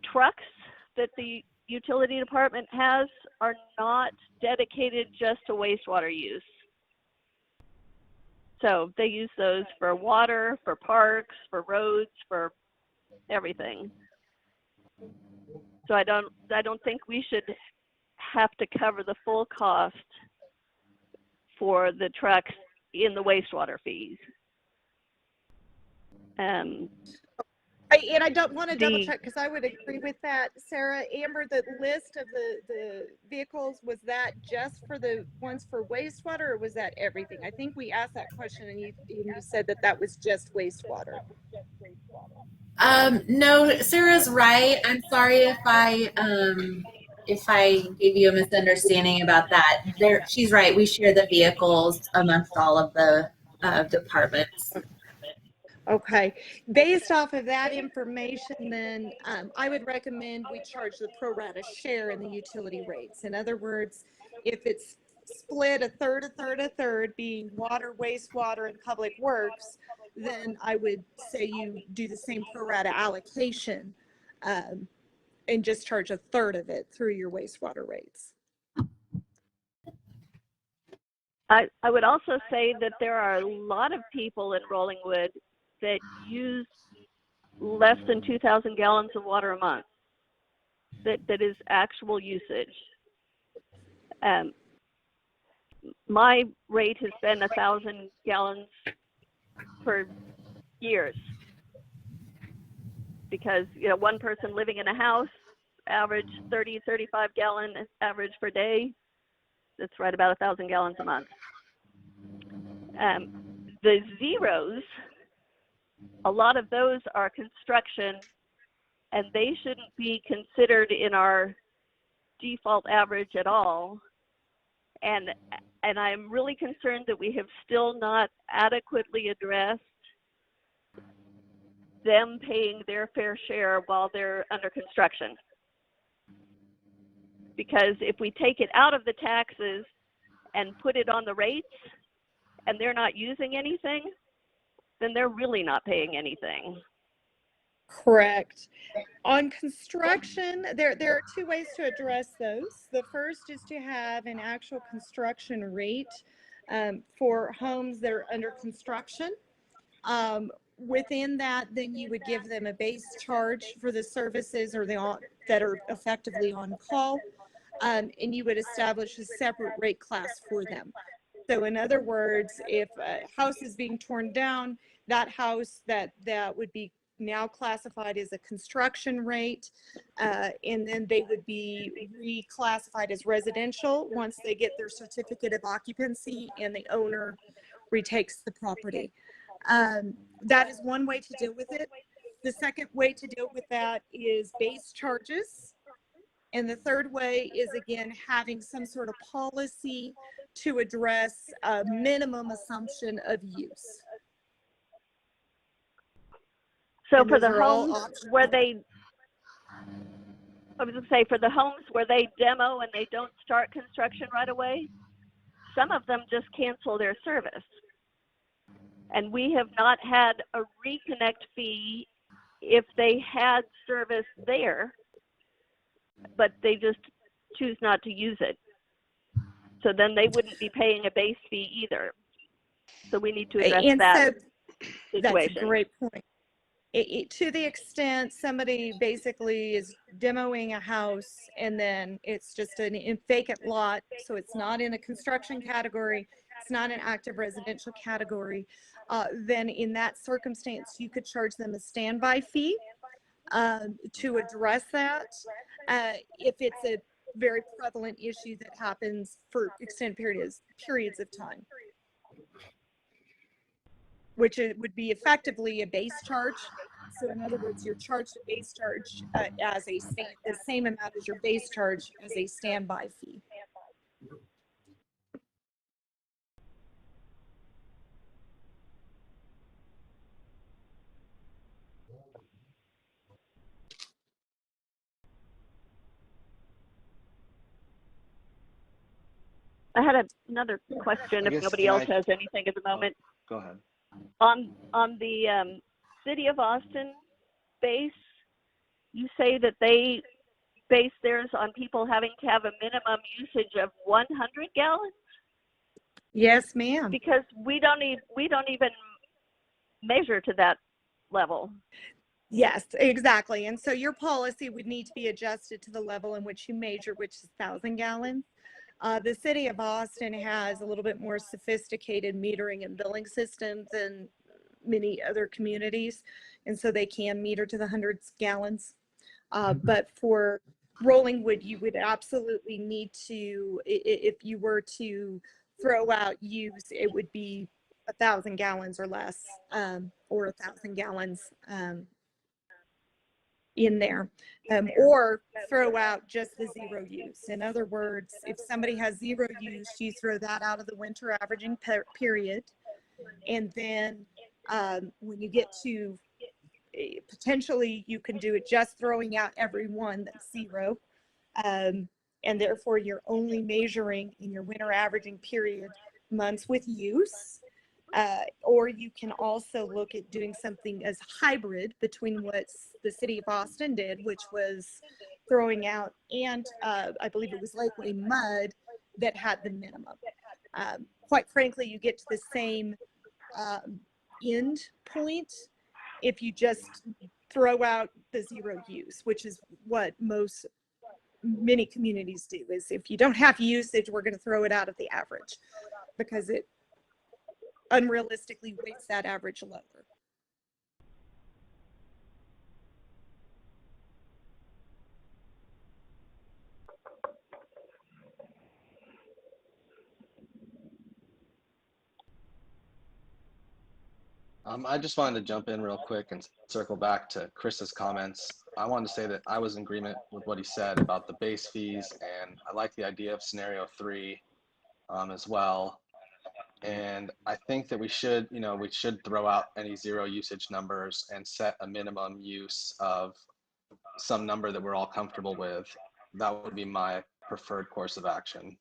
Speaker 8: trucks that the utility department has are not dedicated just to wastewater use. So they use those for water, for parks, for roads, for everything. So I don't think we should have to cover the full cost for the trucks in the wastewater fees.
Speaker 10: And I don't want to double check because I would agree with that, Sarah. Amber, the list of the vehicles, was that just for the ones for wastewater, or was that everything? I think we asked that question and you said that that was just wastewater.
Speaker 1: No, Sarah's right. I'm sorry if I gave you a misunderstanding about that. She's right. We share the vehicles amongst all of the departments.
Speaker 10: Okay. Based off of that information, then I would recommend we charge the pro rata share in the utility rates. In other words, if it's split a third, being water, wastewater, and public works, then I would say you do the same pro rata allocation and just charge a third of it through your wastewater rates.
Speaker 8: I would also say that there are a lot of people in Rollingwood that use less than 2,000 gallons of water a month. That is actual usage. My rate has been 1,000 gallons for years because one person living in a house average 35 gallon average per day. That's right about 1,000 gallons a month. The zeros, a lot of those are construction, and they shouldn't be considered in our default average at all. And I'm really concerned that we have still not adequately addressed them paying their fair share while they're under construction. Because if we take it out of the taxes and put it on the rates, and they're not using anything, then they're really not paying anything.
Speaker 10: Correct. On construction, there are two ways to address those. The first is to have an actual construction rate for homes that are under construction. Within that, then you would give them a base charge for the services or that are effectively on call, and you would establish a separate rate class for them. So in other words, if a house is being torn down, that house that would be now classified as a construction rate, and then they would be reclassified as residential once they get their certificate of occupancy and the owner retakes the property. That is one way to deal with it. The second way to deal with that is base charges. And the third way is, again, having some sort of policy to address a minimum assumption of use.
Speaker 8: So
Speaker 10: And
Speaker 8: for
Speaker 10: those
Speaker 8: the
Speaker 10: are all
Speaker 8: homes
Speaker 10: options.
Speaker 8: where I was going to say, for the homes where they demo and they don't start construction right away, some of them just cancel their service. And we have not had a reconnect fee if they had service there, but they just choose not to use it. So then they wouldn't be paying a base fee either. So we need to address that situation.
Speaker 10: That's a great point. To the extent somebody basically is demoing a house and then it's just a vacant lot, so it's not in a construction category, it's not an active residential category, then in that circumstance, you could charge them a standby fee to address that. If it's a very prevalent issue that happens for extended periods of time, which it would be effectively a base charge. So in other words, you're charged a base charge as the same amount as your base charge as a standby fee.
Speaker 8: I had another question if nobody else has anything at the moment.
Speaker 6: Go ahead.
Speaker 8: On the City of Austin base, you say that they base theirs on people having to have a minimum usage of 100 gallons?
Speaker 10: Yes, ma'am.
Speaker 8: Because we don't even measure to that level.
Speaker 10: Yes, exactly. And so your policy would need to be adjusted to the level in which you measure, which is 1,000 gallons. The city of Austin has a little bit more sophisticated metering and billing systems than many other communities. And so they can meter to the hundreds gallons. But for Rollingwood, you would absolutely need to, if you were to throw out use, it would be 1,000 gallons or less, or 1,000 gallons in there, or throw out just the zero use. In other words, if somebody has zero use, you throw that out of the winter averaging period. And then when you get to potentially, you can do it just throwing out every one that's zero. And therefore, you're only measuring in your winter averaging period months with use. Or you can also look at doing something as hybrid between what the city of Austin did, which was throwing out, and I believe it was Lakeway Mud that had the minimum. Quite frankly, you get to the same end point if you just throw out the zero use, which is what many communities do. Is if you don't have usage, we're going to throw it out of the average because it unrealistically weights that average lower.
Speaker 6: I just wanted to jump in real quick and circle back to Chris's comments. I wanted to say that I was in agreement with what he said about the base fees, and I like the idea of scenario 3 as well. And I think that we should throw out any zero usage numbers and set a minimum use of some number that we're all comfortable with. That would be my preferred course of action.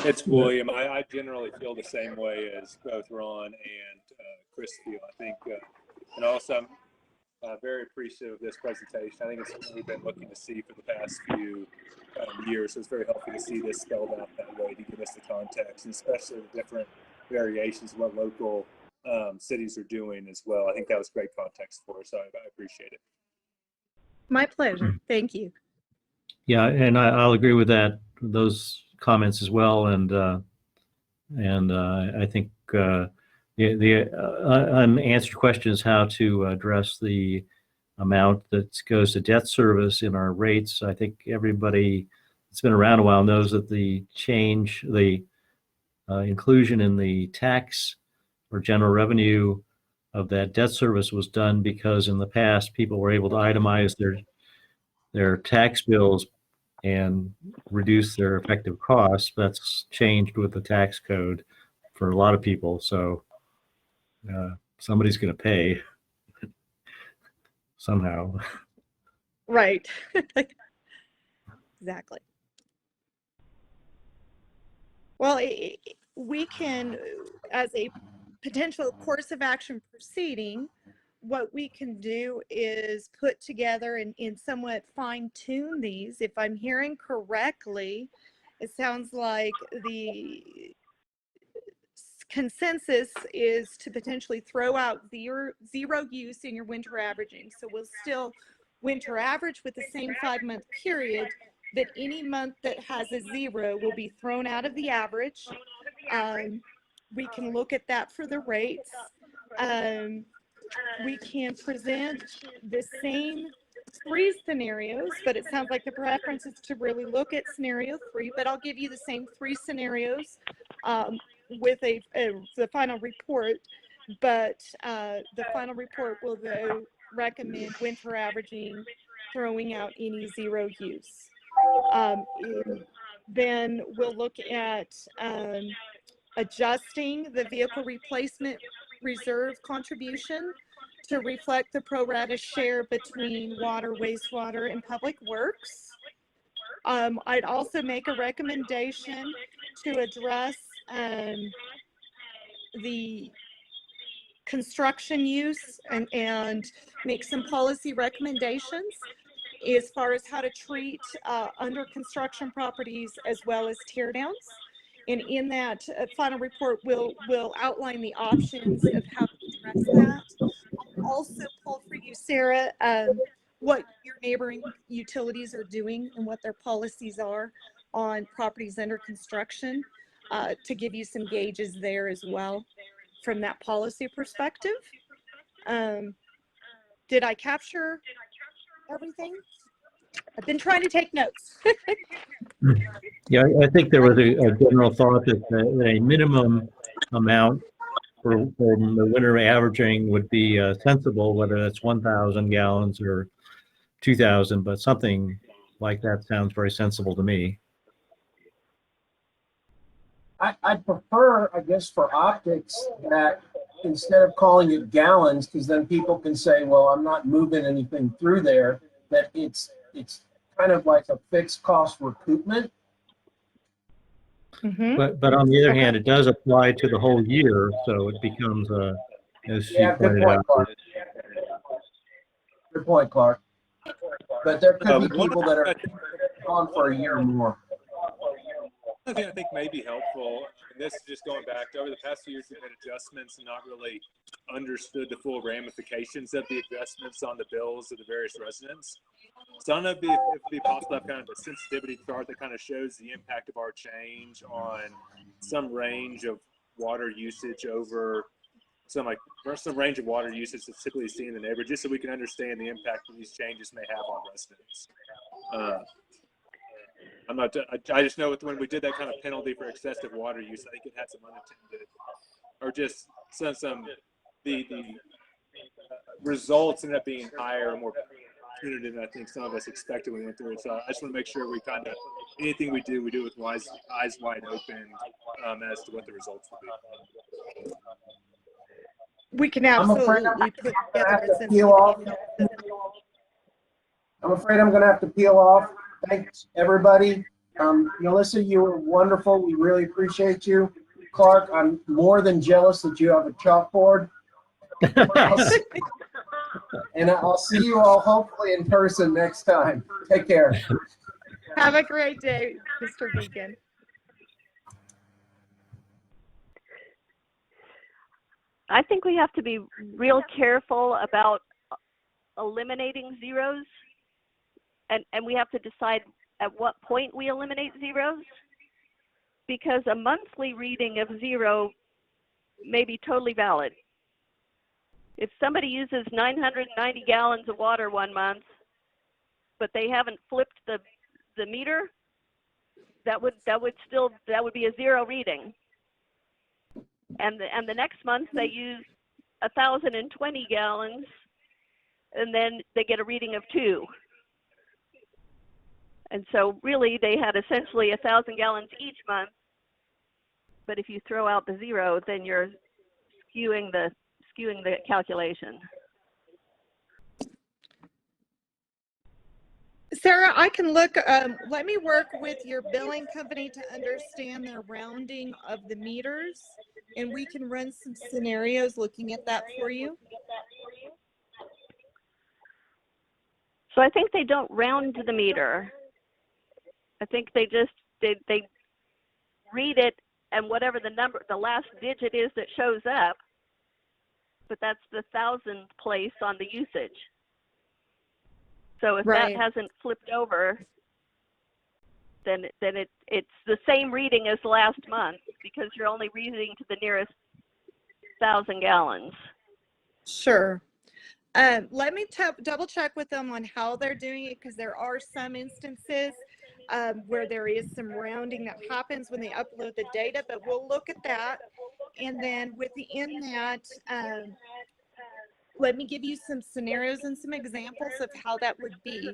Speaker 2: It's William. I generally feel the same way as both Ron and Chris feel. I think, and also I'm very appreciative of this presentation. I think it's something we've been looking to see for the past few years. So it's very helpful to see this spelled out that way to give us the context, and especially the different variations of what local cities are doing as well. I think that was great context for us. So I appreciate it.
Speaker 10: My pleasure. Thank you.
Speaker 3: Yeah, and I'll agree with those comments as well. And I think the unanswered question is how to address the amount that goes to debt service in our rates. I think everybody that's been around a while knows that the inclusion in the tax or general revenue of that debt service was done because in the past people were able to itemize their tax bills and reduce their effective costs. That's changed with the tax code for a lot of people. So somebody's going to pay somehow.
Speaker 10: Right. Exactly. Well, we can, as a potential course of action proceeding, what we can do is put together and somewhat fine tune these. If I'm hearing correctly, it sounds like the consensus is to potentially throw out zero use in your winter averaging. So we'll still winter average with the same 5-month period, but any month that has a zero will be thrown out of the average. We can look at that for the rates. We can present the same 3 scenarios, but it sounds like the preference is to really look at scenario 3, but I'll give you the same 3 scenarios with the final report, but the final report will though recommend winter averaging, throwing out any zero use. Then we'll look at adjusting the vehicle replacement reserve contribution to reflect the pro rata share between water, wastewater, and public works. I'd also make a recommendation to address the construction use and make some policy recommendations as far as how to treat under construction properties as well as tear downs. And in that final report, we'll outline the options of how to address that. I'll also pull for you, Sarah, what your neighboring utilities are doing and what their policies are on properties under construction to give you some gauges there as well from that policy perspective. Did I capture everything? I've been trying to take notes.
Speaker 3: Yeah, I think there was a general thought that a minimum amount for the winter averaging would be sensible, whether that's 1,000 gallons or 2,000, but something like that sounds very sensible to me.
Speaker 5: I'd prefer, I guess, for optics that instead of calling it gallons, because then people can say, well, I'm not moving anything through there, that it's kind of like a fixed cost recoupment.
Speaker 3: But on the other hand, it does apply to the whole year, so it becomes as you pointed out.
Speaker 5: Good point, Clark. But there could be people that are on for a year or more.
Speaker 2: One thing I think may be helpful, and this is just going back over the past few years, we've made adjustments and not really understood the full ramifications of the adjustments on the bills of the various residents. So I don't know if it'd be possible to have kind of a sensitivity chart that kind of shows the impact of our change on some range of water usage over some range of water usage that's typically seen in the neighborhood, just so we can understand the impact that these changes may have on residents. I just know when we did that kind of penalty for excessive water use, I think it had some unintended, or just the results ended up being higher, more punitive than I think some of us expected when we went through it. So I just want to make sure we kind of, anything we do with eyes wide open as to what the results will be.
Speaker 10: We can absolutely put together a
Speaker 5: peel off. I'm afraid I'm going to have to peel off. Thanks, everybody. Melissa, you were wonderful. We really appreciate you. Clark, I'm more than jealous that you have a chalkboard. And I'll see you all hopefully in person next time. Take care.
Speaker 10: Have a great day, Mr. Beacon.
Speaker 8: I think we have to be real careful about eliminating zeros, and we have to decide at what point we eliminate zeros, because a monthly reading of 0 may be totally valid. If somebody uses 990 gallons of water one month, but they haven't flipped the meter, that would be a 0 reading. And the next month they use 1,020 gallons, and then they get a reading of 2. And so really they had essentially 1,000 gallons each month. But if you throw out the 0, then you're skewing the calculation.
Speaker 10: Sarah, I can look, let me work with your billing company to understand the rounding of the meters, and we can run some scenarios looking at that for you.
Speaker 8: So I think they don't round to the meter. I think they just, they read it, and whatever the last digit is that shows up, but that's the 1,000th place on the usage. So if that hasn't flipped over, then it's the same reading as last month, because you're only reading to the nearest 1,000 gallons.
Speaker 10: Sure. Let me double check with them on how they're doing it, because there are some instances where there is some rounding that happens when they upload the data, but we'll look at that. And then within that, let me give you some scenarios and some examples of how that would be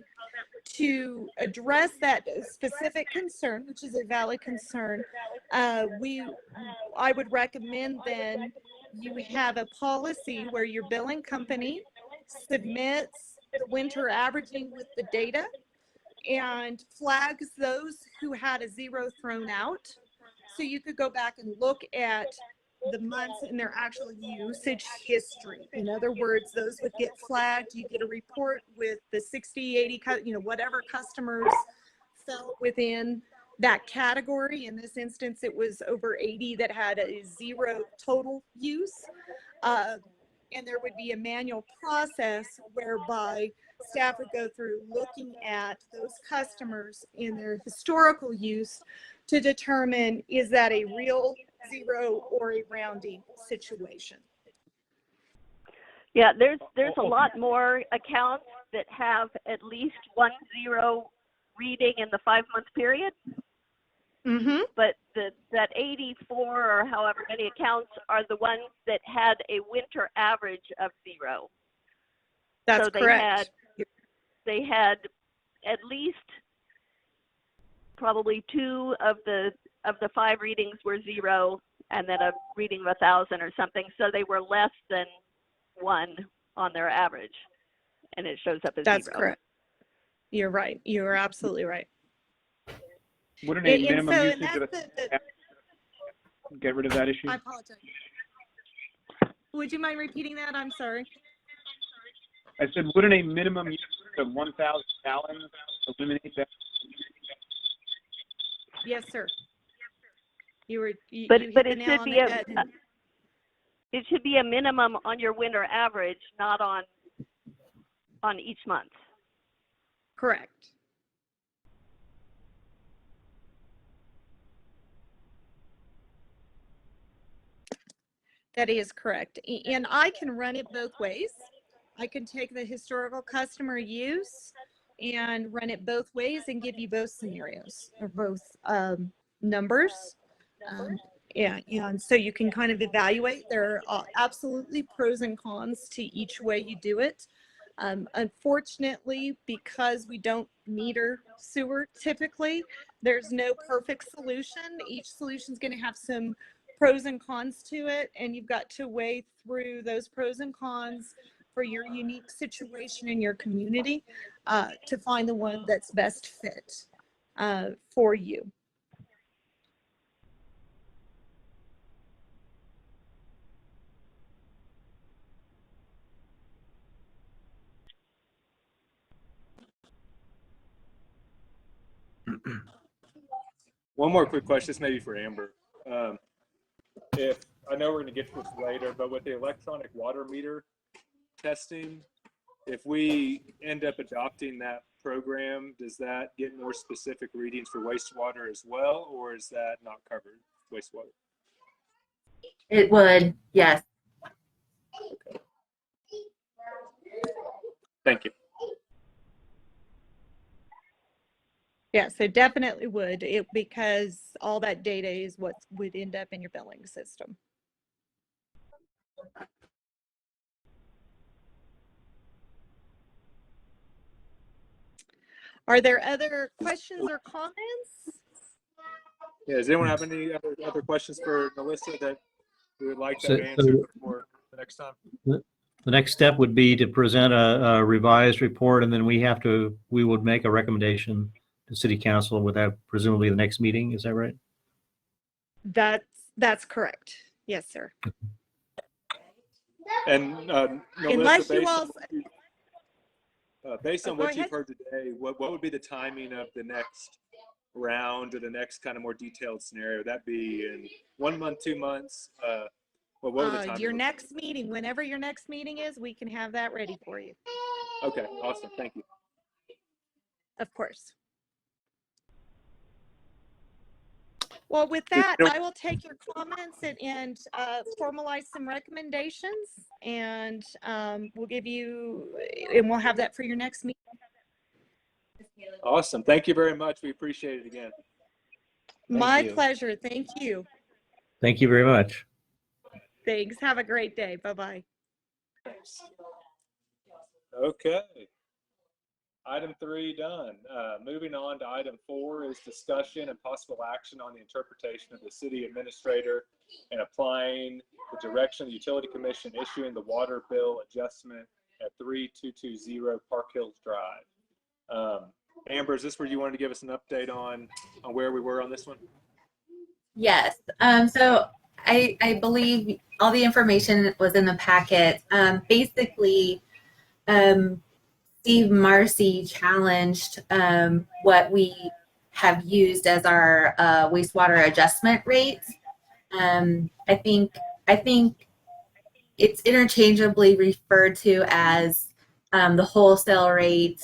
Speaker 10: to address that specific concern, which is a valid concern. I would recommend then you have a policy where your billing company submits the winter averaging with the data and flags those who had a 0 thrown out. so you could go back and look at the months in their actual usage history. In other words, those would get flagged. You get a report with the 60, 80, whatever customers fell within that category. In this instance, it was over 80 that had a 0 total use. And there would be a manual process whereby staff would go through looking at those customers in their historical use to determine, is that a real 0 or a rounding situation?
Speaker 12: Yeah, there's a lot more accounts that have at least 1 0 reading in the 5-month period.
Speaker 10: Mm-hmm.
Speaker 12: But that 84 or however many accounts are the ones that had a winter average of 0.
Speaker 10: That's
Speaker 12: so
Speaker 10: correct.
Speaker 12: They had at least probably 2 of the 5 readings were 0, and then a reading of 1,000 or something. So they were less than 1 on their average, and it shows up as 0.
Speaker 10: That's correct. You're right. You're absolutely right.
Speaker 11: Wouldn't a minimum
Speaker 10: so,
Speaker 11: usage of get rid of that issue?
Speaker 10: I apologize. Would you mind repeating that? I'm sorry.
Speaker 11: I said, wouldn't a minimum usage of 1,000 gallons eliminate that?
Speaker 10: Yes, sir.
Speaker 12: But
Speaker 10: you
Speaker 12: it
Speaker 10: hit the nail
Speaker 12: should
Speaker 10: on
Speaker 12: be
Speaker 10: the head.
Speaker 12: it should be a minimum on your winter average, not on each month.
Speaker 10: Correct. That is correct. And I can run it both ways. I can take the historical customer use and run it both ways and give you both scenarios or both numbers. And so you can kind of evaluate. There are absolutely pros and cons to each way you do it. Unfortunately, because we don't meter sewer typically, there's no perfect solution. Each solution is going to have some pros and cons to it, and you've got to weigh through those pros and cons for your unique situation in your community to find the one that's best fit for you.
Speaker 2: One more quick question, this may be for Amber. If I know we're going to get to this later, but with the electronic water meter testing, if we end up adopting that program, does that get more specific readings for wastewater as well, or is that not covered, wastewater?
Speaker 1: It would, yes.
Speaker 2: Thank you.
Speaker 10: Yes, it definitely would, because all that data is what would end up in your billing system. Are there other questions or comments?
Speaker 2: Yeah, does anyone have any other questions for Melissa that we would like to
Speaker 3: So-
Speaker 2: answer before the next time?
Speaker 3: The next step would be to present a revised report, and then we would make a recommendation to City Council without presumably the next meeting. Is that right?
Speaker 10: That's correct. Yes, sir.
Speaker 2: And Melissa,
Speaker 10: Unless you all,
Speaker 2: based on
Speaker 10: go
Speaker 2: what you've
Speaker 10: ahead.
Speaker 2: heard today, what would be the timing of the next round or the next kind of more detailed scenario? Would that be in 1 month, 2 months? What would the timing
Speaker 10: your
Speaker 2: look
Speaker 10: next meeting, whenever your next meeting is, we can have that ready for you.
Speaker 2: like? Okay, awesome. Thank you.
Speaker 10: Of course. Well, with that, I will take your comments and formalize some recommendations, and we'll have that for your next meeting.
Speaker 2: Awesome. Thank you very much. We appreciate it again.
Speaker 10: My
Speaker 6: you.
Speaker 10: pleasure. Thank you.
Speaker 3: Thank you very much.
Speaker 10: Thanks. Have a great day. Bye-bye.
Speaker 2: Okay. Item 3 done. Moving on to item 4 is discussion and possible action on the interpretation of the city administrator and applying the direction of the Utility Commission issuing the water bill adjustment at 3220 Park Hills Drive. Amber, is this where you wanted to give us an update on where we were on this one?
Speaker 1: Yes. So I believe all the information was in the packet. Basically, Steve Marcy challenged what we have used as our wastewater adjustment rates. I think it's interchangeably referred to as the wholesale rate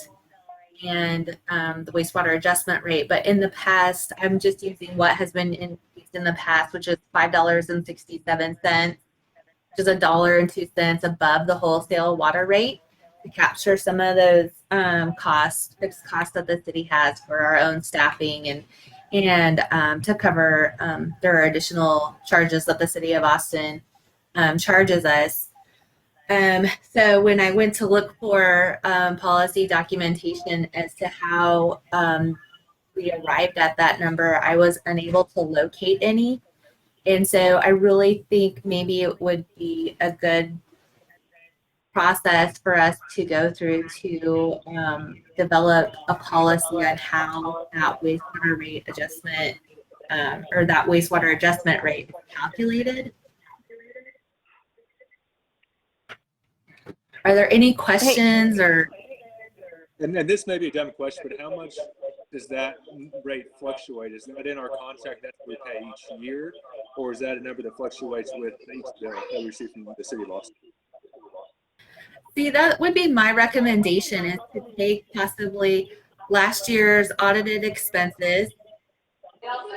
Speaker 1: and the wastewater adjustment rate. But in the past, I'm just using what has been increased in the past, which is $5.67, which is $1.02 above the wholesale water rate to capture some of those fixed costs that the city has for our own staffing and to cover there are additional charges that the city of Austin charges us. So when I went to look for policy documentation as to how we arrived at that number, I was unable to locate any. And so I really think maybe it would be a good process for us to go through to develop a policy on how that wastewater rate adjustment or that wastewater adjustment rate is calculated. Are there any questions or?
Speaker 2: And this may be a dumb question, but how much does that rate fluctuate? Is that in our contract that we pay each year, or is that a number that fluctuates with each bill that we receive from the city of Austin?
Speaker 1: See, that would be my recommendation, is to take possibly last year's audited expenses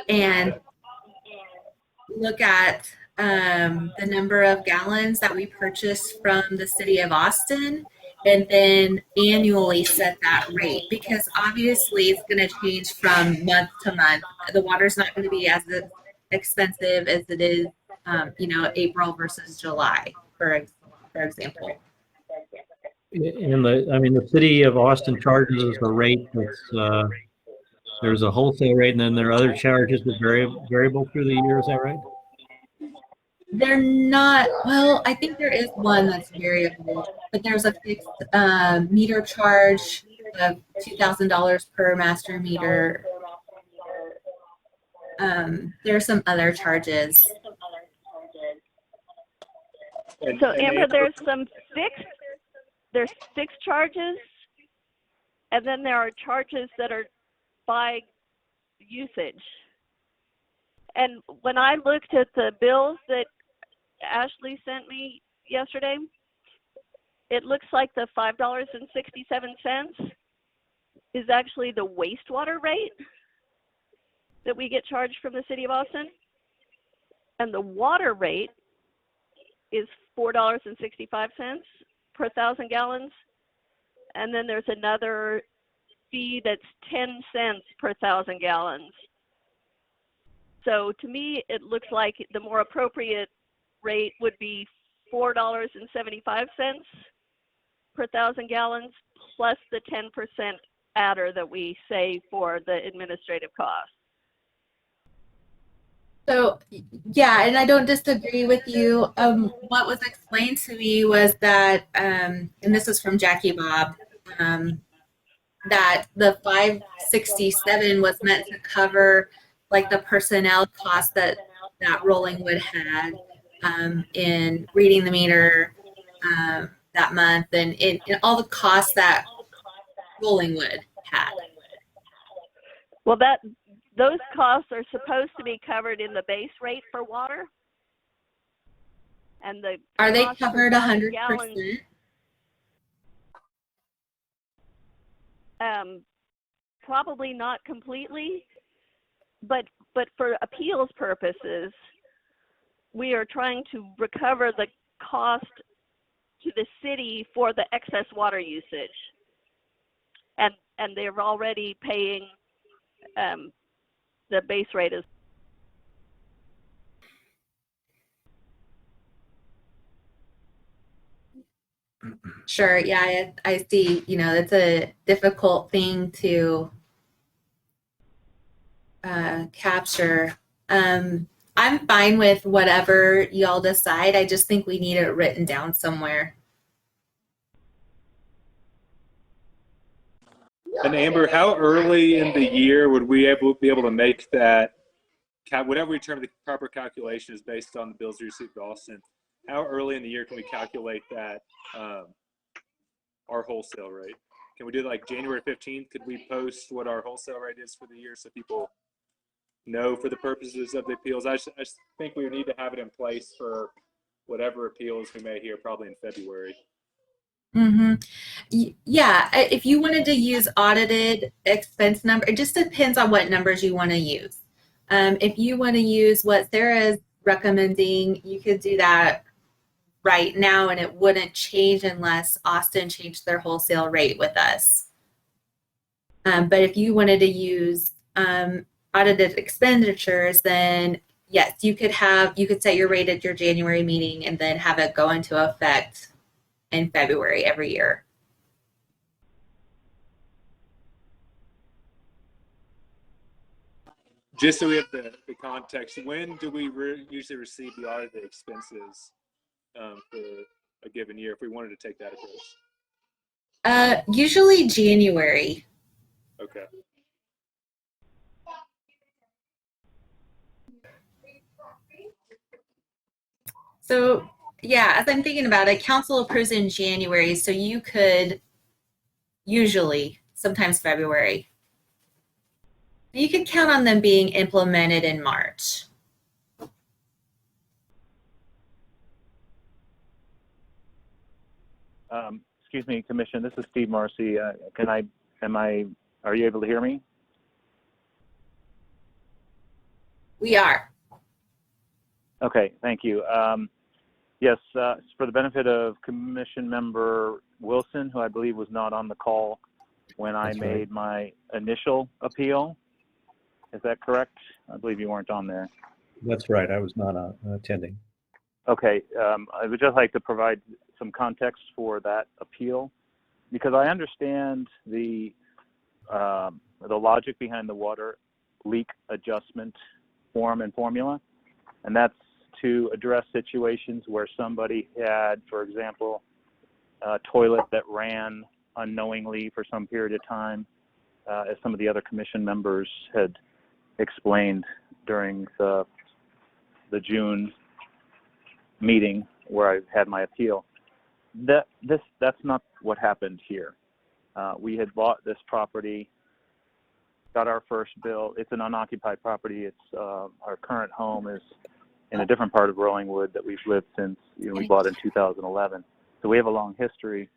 Speaker 1: and look at the number of gallons that we purchased from the city of Austin, and then annually set that rate, because obviously it's going to change from month to month. The water's not going to be as expensive as it is, April versus July, for example.
Speaker 3: The city of Austin charges us a rate that's, there's a wholesale rate, and then there are other charges that variable through the year. Is that right?
Speaker 1: They're not, well, I think there is one that's variable, but there's a fixed meter charge of $2,000 per master meter. There are some other charges.
Speaker 12: So Amber, there's fixed charges, and then there are charges that are by usage. And when I looked at the bills that Ashley sent me yesterday, it looks like the $5.67 is actually the wastewater rate that we get charged from the city of Austin. And the water rate is $4.65 per 1,000 gallons. And then there's another fee that's 10 cents per 1,000 gallons. So to me, it looks like the more appropriate rate would be $4.75 per 1,000 gallons, plus the 10% adder that we say for the administrative cost.
Speaker 1: So, yeah, and I don't disagree with you. What was explained to me was that, and this is from Jackie Bob, that the 567 was meant to cover like the personnel costs that Rollingwood had in reading the meter that month, and in all the costs that Rollingwood had.
Speaker 12: Well, those costs are supposed to be covered in the base rate for water. And
Speaker 1: are they covered 100%?
Speaker 12: Probably not completely, but for appeals purposes, we are trying to recover the cost to the city for the excess water usage, and they're already paying the base rate is.
Speaker 1: Sure. Yeah, I see. It's a difficult thing to capture. I'm fine with whatever y'all decide. I just think we need it written down somewhere.
Speaker 2: And Amber, how early in the year would we be able to make that whatever we determine the proper calculation is based on the bills we received to Austin. How early in the year can we calculate that our wholesale rate? Can we do like January 15th? Could we post what our wholesale rate is for the year so people know for the purposes of the appeals? I just think we need to have it in place for whatever appeals we may hear probably in February.
Speaker 1: Yeah, if you wanted to use audited expense number, it just depends on what numbers you want to use. If you want to use what Sarah's recommending, you could do that right now and it wouldn't change unless Austin changed their wholesale rate with us. But if you wanted to use audited expenditures, then yes, you could set your rate at your January meeting and then have it go into effect in February every year.
Speaker 2: Just so we have the context, when do we usually receive the audited expenses for a given year if we wanted to take that approach?
Speaker 1: Usually January.
Speaker 2: Okay.
Speaker 1: So yeah, as I'm thinking about it, council approves in January, so you could usually, sometimes February. You could count on them being implemented in March.
Speaker 11: Excuse me, Commission. This is Steve Marcy. Are you able to hear me?
Speaker 1: We are.
Speaker 11: Okay, thank you. Yes, for the benefit of Commission Member Wilson, who I believe was not on the call when I made my initial appeal. Is that correct? I believe you weren't on there.
Speaker 3: That's right. I was not attending.
Speaker 11: Okay, I would just like to provide some context for that appeal because I understand the logic behind the water leak adjustment form and formula, and that's to address situations where somebody had, for example, a toilet that ran unknowingly for some period of time, as some of the other commission members had explained during the June meeting where I had my appeal. That's not what happened here. We had bought this property, got our first bill. It's an unoccupied property. It's our current home is in a different part of Rollingwood that we've lived since we bought in 2011. So we have a long history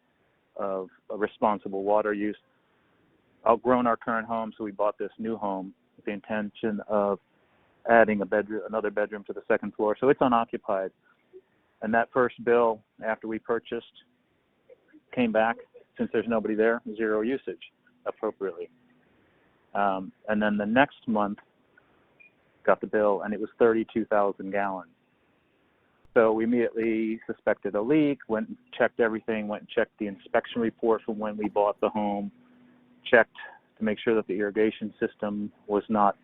Speaker 11: of a responsible water use. Outgrown our current home, so we bought this new home with the intention of adding another bedroom to the second floor. So it's unoccupied. And that first bill after we purchased came back, since there's nobody there, 0 usage appropriately. And then the next month got the bill and it was 32,000 gallons. So we immediately suspected a leak, went and checked everything, went and checked the inspection report from when we bought the home, checked to make sure that the irrigation system was not,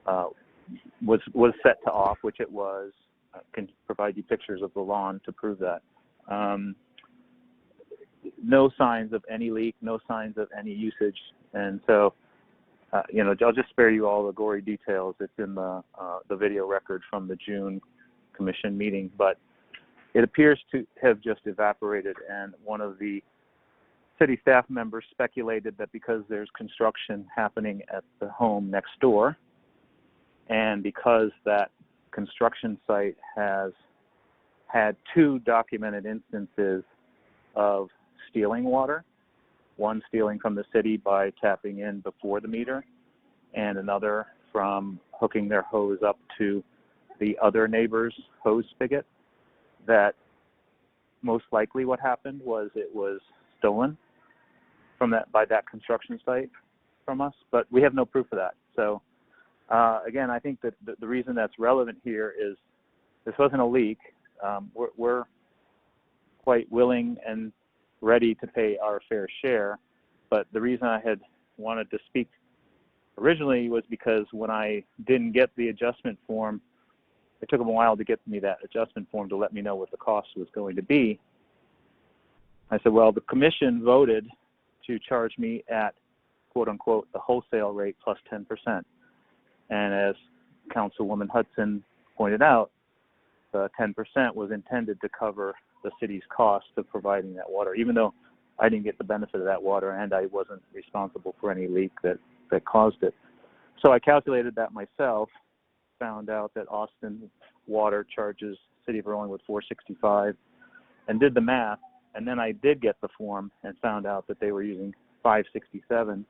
Speaker 11: was set to off, which it was. I can provide you pictures of the lawn to prove that. No signs of any leak, no signs of any usage. And so, I'll just spare you all the gory details. It's in the video record from the June commission meeting, but it appears to have just evaporated. And one of the city staff members speculated that because there's construction happening at the home next door, and because that construction site has had 2 documented instances of stealing water, one stealing from the city by tapping in before the meter, and another from hooking their hose up to the other neighbor's hose spigot, that most likely what happened was it was stolen by that construction site from us, but we have no proof of that. So again, I think that the reason that's relevant here is this wasn't a leak. We're quite willing and ready to pay our fair share, but the reason I had wanted to speak originally was because when I didn't get the adjustment form, it took them a while to get me that adjustment form to let me know what the cost was going to be. I said, well, the commission voted to charge me at, quote unquote, the wholesale rate plus 10%. And as Councilwoman Hudson pointed out, the 10% was intended to cover the city's cost of providing that water, even though I didn't get the benefit of that water and I wasn't responsible for any leak that caused it. So I calculated that myself, found out that Austin Water charges City of Rolling with $465, and did the math. And then I did get the form and found out that they were using $567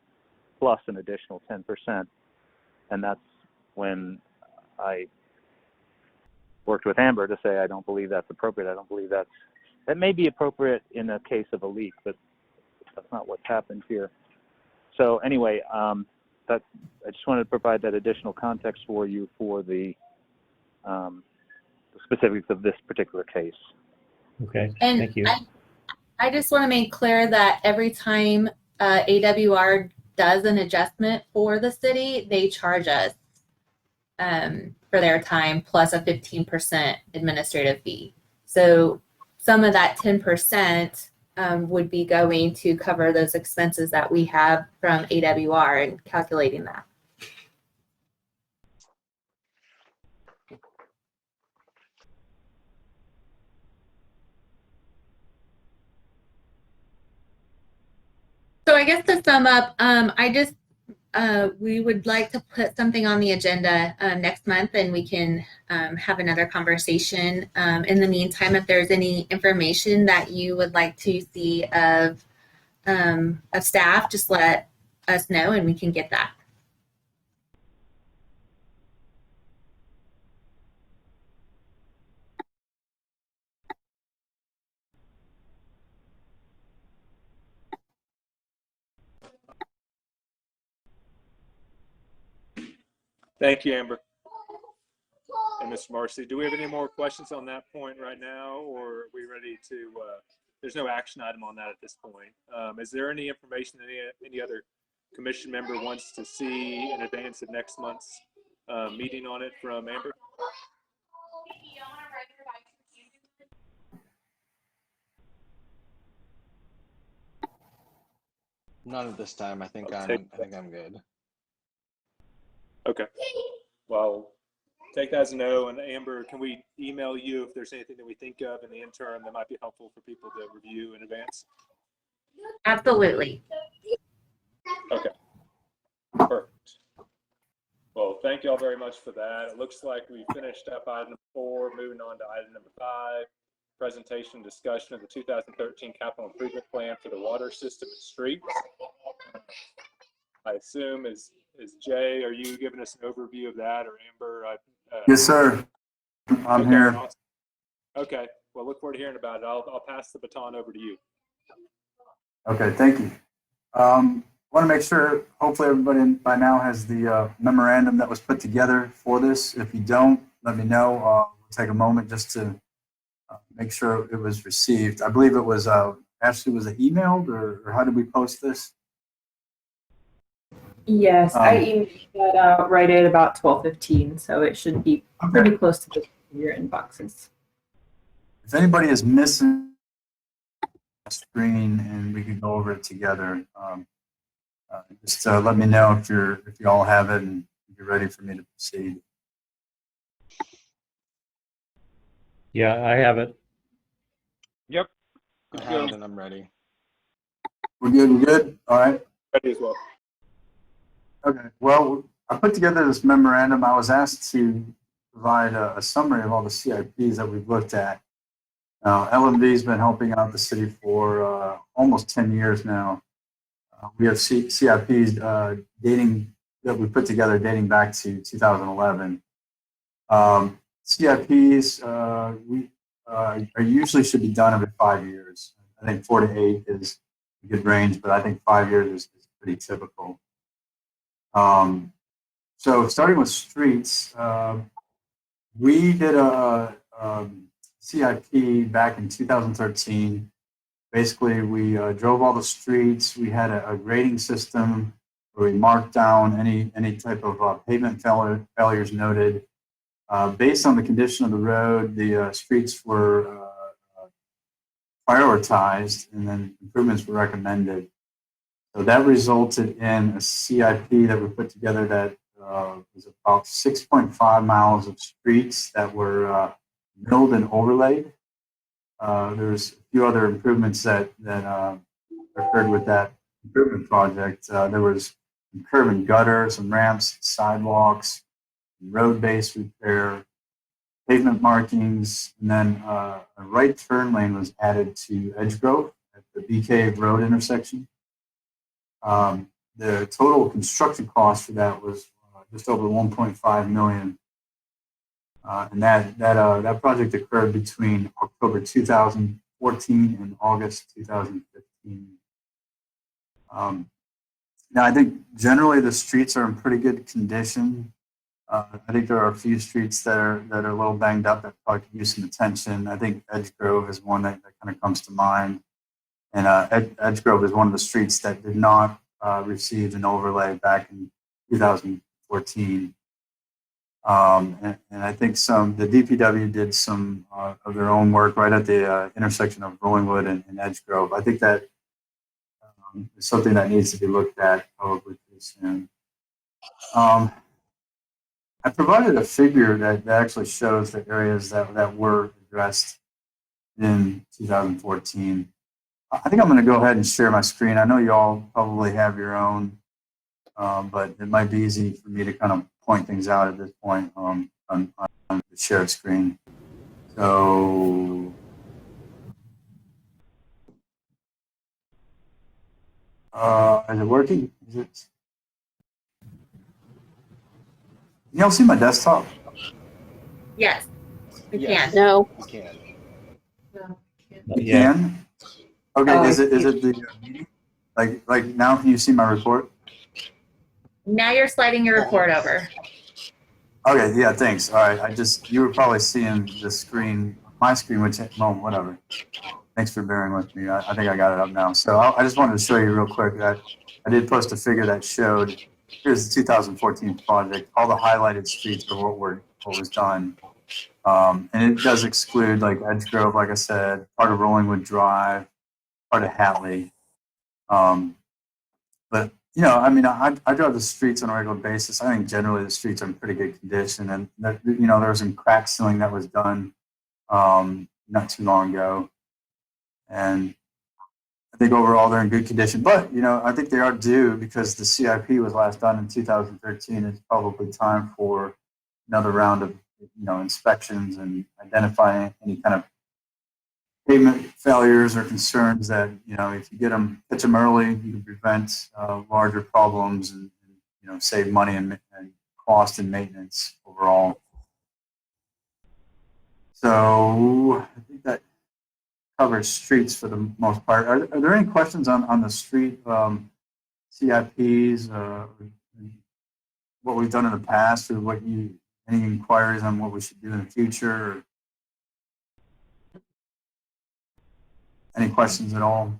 Speaker 11: plus an additional 10%. And that's when I worked with Amber to say, I don't believe that's appropriate. I don't believe that may be appropriate in a case of a leak, but that's not what's happened here. So anyway, I just wanted to provide that additional context for you for the specifics of this particular case.
Speaker 3: Okay,
Speaker 1: And
Speaker 3: thank you.
Speaker 1: I just want to make clear that every time AWR does an adjustment for the city, they charge us for their time plus a 15% administrative fee. So some of that 10% would be going to cover those expenses that we have from AWR and calculating that. So I guess to sum up, we would like to put something on the agenda next month, and we can have another conversation. In the meantime, if there's any information that you would like to see of staff, just let us know, and we can get that.
Speaker 2: Thank you, Amber. And Mr. Marcy, do we have any more questions on that point right now, or are we ready to, there's no action item on that at this point. Is there any information that any other commission member wants to see in advance of next month's meeting on it from Amber?
Speaker 6: Not at this time. I think I'm good.
Speaker 2: Okay. Well, take that as a no. And Amber, can we email you if there's anything that we think of in the interim that might be helpful for people to review in advance?
Speaker 1: Absolutely.
Speaker 2: Okay. Perfect. Well, thank you all very much for that. It looks like we finished up item 4, moving on to item number 5, presentation and discussion of the 2013 capital improvement plan for the water system and streets. I assume is Jay, are you giving us an overview of that, or Amber?
Speaker 9: Yes, sir. I'm here.
Speaker 2: Awesome. Okay. Well, look forward to hearing about it. I'll pass the baton over to you.
Speaker 9: Okay, thank you. Want to make sure, hopefully everybody by now has the memorandum that was put together for this. If you don't, let me know. We'll take a moment just to make sure it was received. I believe it was, Ashley, was it emailed, or how did we post this?
Speaker 7: Yes, I emailed that out right at about 12:15, so it should be pretty close to your inboxes.
Speaker 9: If anybody is missing a screen and we could go over it together, just let me know if you all have it and if you're ready for me to proceed.
Speaker 3: Yeah, I have it.
Speaker 2: Yep.
Speaker 6: I have it and I'm ready.
Speaker 9: We're good? All right.
Speaker 2: Ready as well.
Speaker 9: Okay. Well, I put together this memorandum. I was asked to provide a summary of all the CIPs that we've looked at. LMV has been helping out the city for almost 10 years now. We have CIPs that we put together dating back to 2011. CIPs are usually should be done every 5 years. I think 4 to 8 is a good range, but I think 5 years is pretty typical. So starting with streets, we did a CIP back in 2013. Basically, we drove all the streets. We had a grading system where we marked down any type of pavement failures noted. Based on the condition of the road, the streets were prioritized, and then improvements were recommended. So that resulted in a CIP that we put together that was about 6.5 miles of streets that were milled and overlaid. There's a few other improvements that occurred with that improvement project. There was some curb and gutter, some ramps, sidewalks, road base repair, pavement markings, and then a right turn lane was added to Edgegrove at the Bee Cave Road intersection. The total construction cost for that was just over 1.5 million. And that project occurred between October 2014 and August 2015. Now, I think generally the streets are in pretty good condition. I think there are a few streets that are a little banged up that probably could use some attention. I think Edgegrove is one that kind of comes to mind. And Edgegrove is one of the streets that did not receive an overlay back in 2014. And I think the DPW did some of their own work right at the intersection of Rollingwood and Edgegrove. I think that is something that needs to be looked at probably pretty soon. I provided a figure that actually shows the areas that were addressed in 2014. I think I'm going to go ahead and share my screen. I know you all probably have your own, but it might be easy for me to kind of point things out at this point on the shared screen. So, is it working? Is it? You all see my desktop?
Speaker 1: Yes, we
Speaker 6: Yes.
Speaker 1: can.
Speaker 8: No.
Speaker 6: You can.
Speaker 9: You can? Okay, is it the meeting? Like now can you see my report?
Speaker 1: Now you're sliding your report over.
Speaker 9: Okay, yeah, thanks. All right, you were probably seeing the screen, my screen, which, well, whatever. Thanks for bearing with me. I think I got it up now. So I just wanted to show you real quick that I did post a figure that showed, here's the 2014 project. All the highlighted streets are what was done. And it does exclude like Edgegrove, like I said, part of Rollingwood Drive, part of Hatley. But, you know, I mean, I drive the streets on a regular basis. I think generally the streets are in pretty good condition. And, you know, there was some crack sealing that was done not too long ago. And I think overall they're in good condition. But, you know, I think they are due because the CIP was last done in 2013. It's probably time for another round of, you know, inspections and identifying any kind of pavement failures or concerns that, you know, if you catch them early, you can prevent larger problems and, you know, save money and cost and maintenance overall. So I think that covers streets for the most part. Are there any questions on the street CIPs, what we've done in the past, or any inquiries on what we should do in the future? Or any questions at all?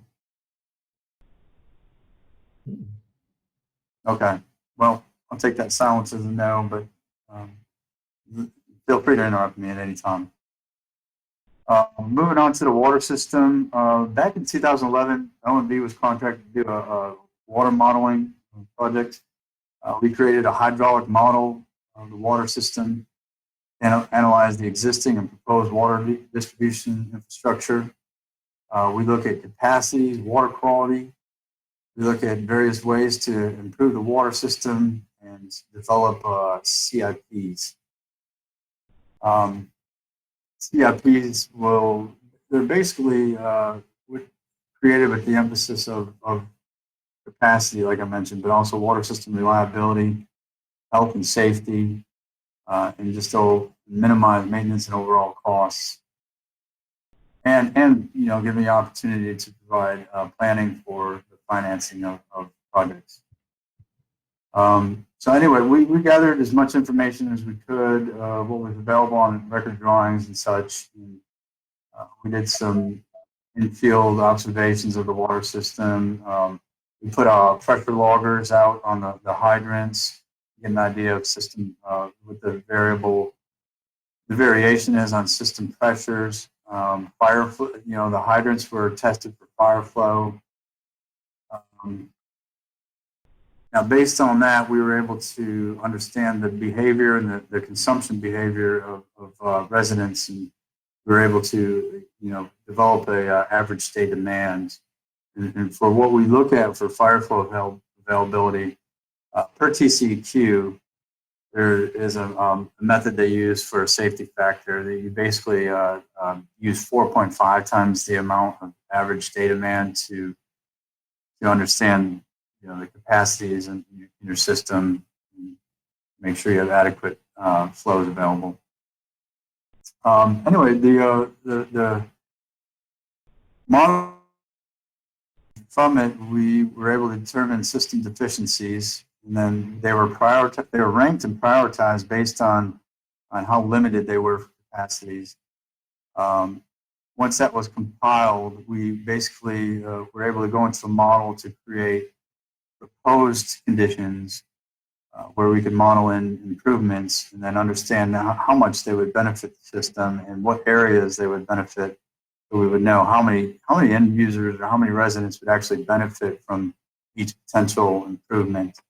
Speaker 9: Okay. Well, I'll take that silence as a no, but feel free to interrupt me at any time. Moving on to the water system. Back in 2011, OMB was contracted to do a water modeling project. We created a hydraulic model of the water system and analyzed the existing and proposed water distribution infrastructure. We look at capacities, water quality. We look at various ways to improve the water system and develop CIPs. CIPs they're basically created with the emphasis of capacity, like I mentioned, but also water system reliability, health and safety, and just to minimize maintenance and overall costs. And you know, give me the opportunity to provide planning for the financing of projects. So anyway, we gathered as much information as we could, what was available on record drawings and such. And, we did some in-field observations of the water system. We put pressure loggers out on the hydrants, get an idea of system, what the variation is on system pressures. Fire flow, you know, the hydrants were tested for fire flow. Now, based on that, we were able to understand the behavior and the consumption behavior of residents, and we were able to, develop a average day demand. And for what we look at for fire flow availability per TCEQ, there is a method they use for a safety factor that you basically use 4.5 times the amount of average day demand to understand the capacities in your system, and make sure you have adequate flows available. Anyway, the model from it, we were able to determine system deficiencies, and then they were ranked and prioritized based on how limited they were for capacities. Once that was compiled, we basically were able to go into the model to create proposed conditions where we could model in improvements and then understand how much they would benefit the system and what areas they would benefit, so we would know how many end users or how many residents would actually benefit from each potential improvement.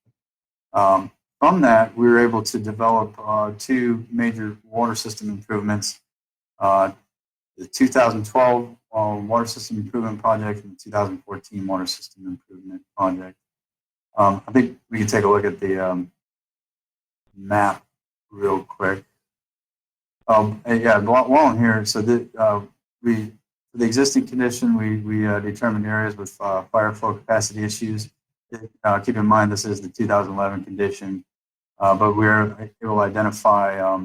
Speaker 9: From that, we were able to develop two major water system improvements, the 2012 Water System Improvement Project and the 2014 Water System Improvement Project. I think we can take a look at the map real quick. Yeah, while I'm here, so for the existing condition, we determined areas with fire flow capacity issues. Keep in mind this is the 2011 condition, but we're able to identify.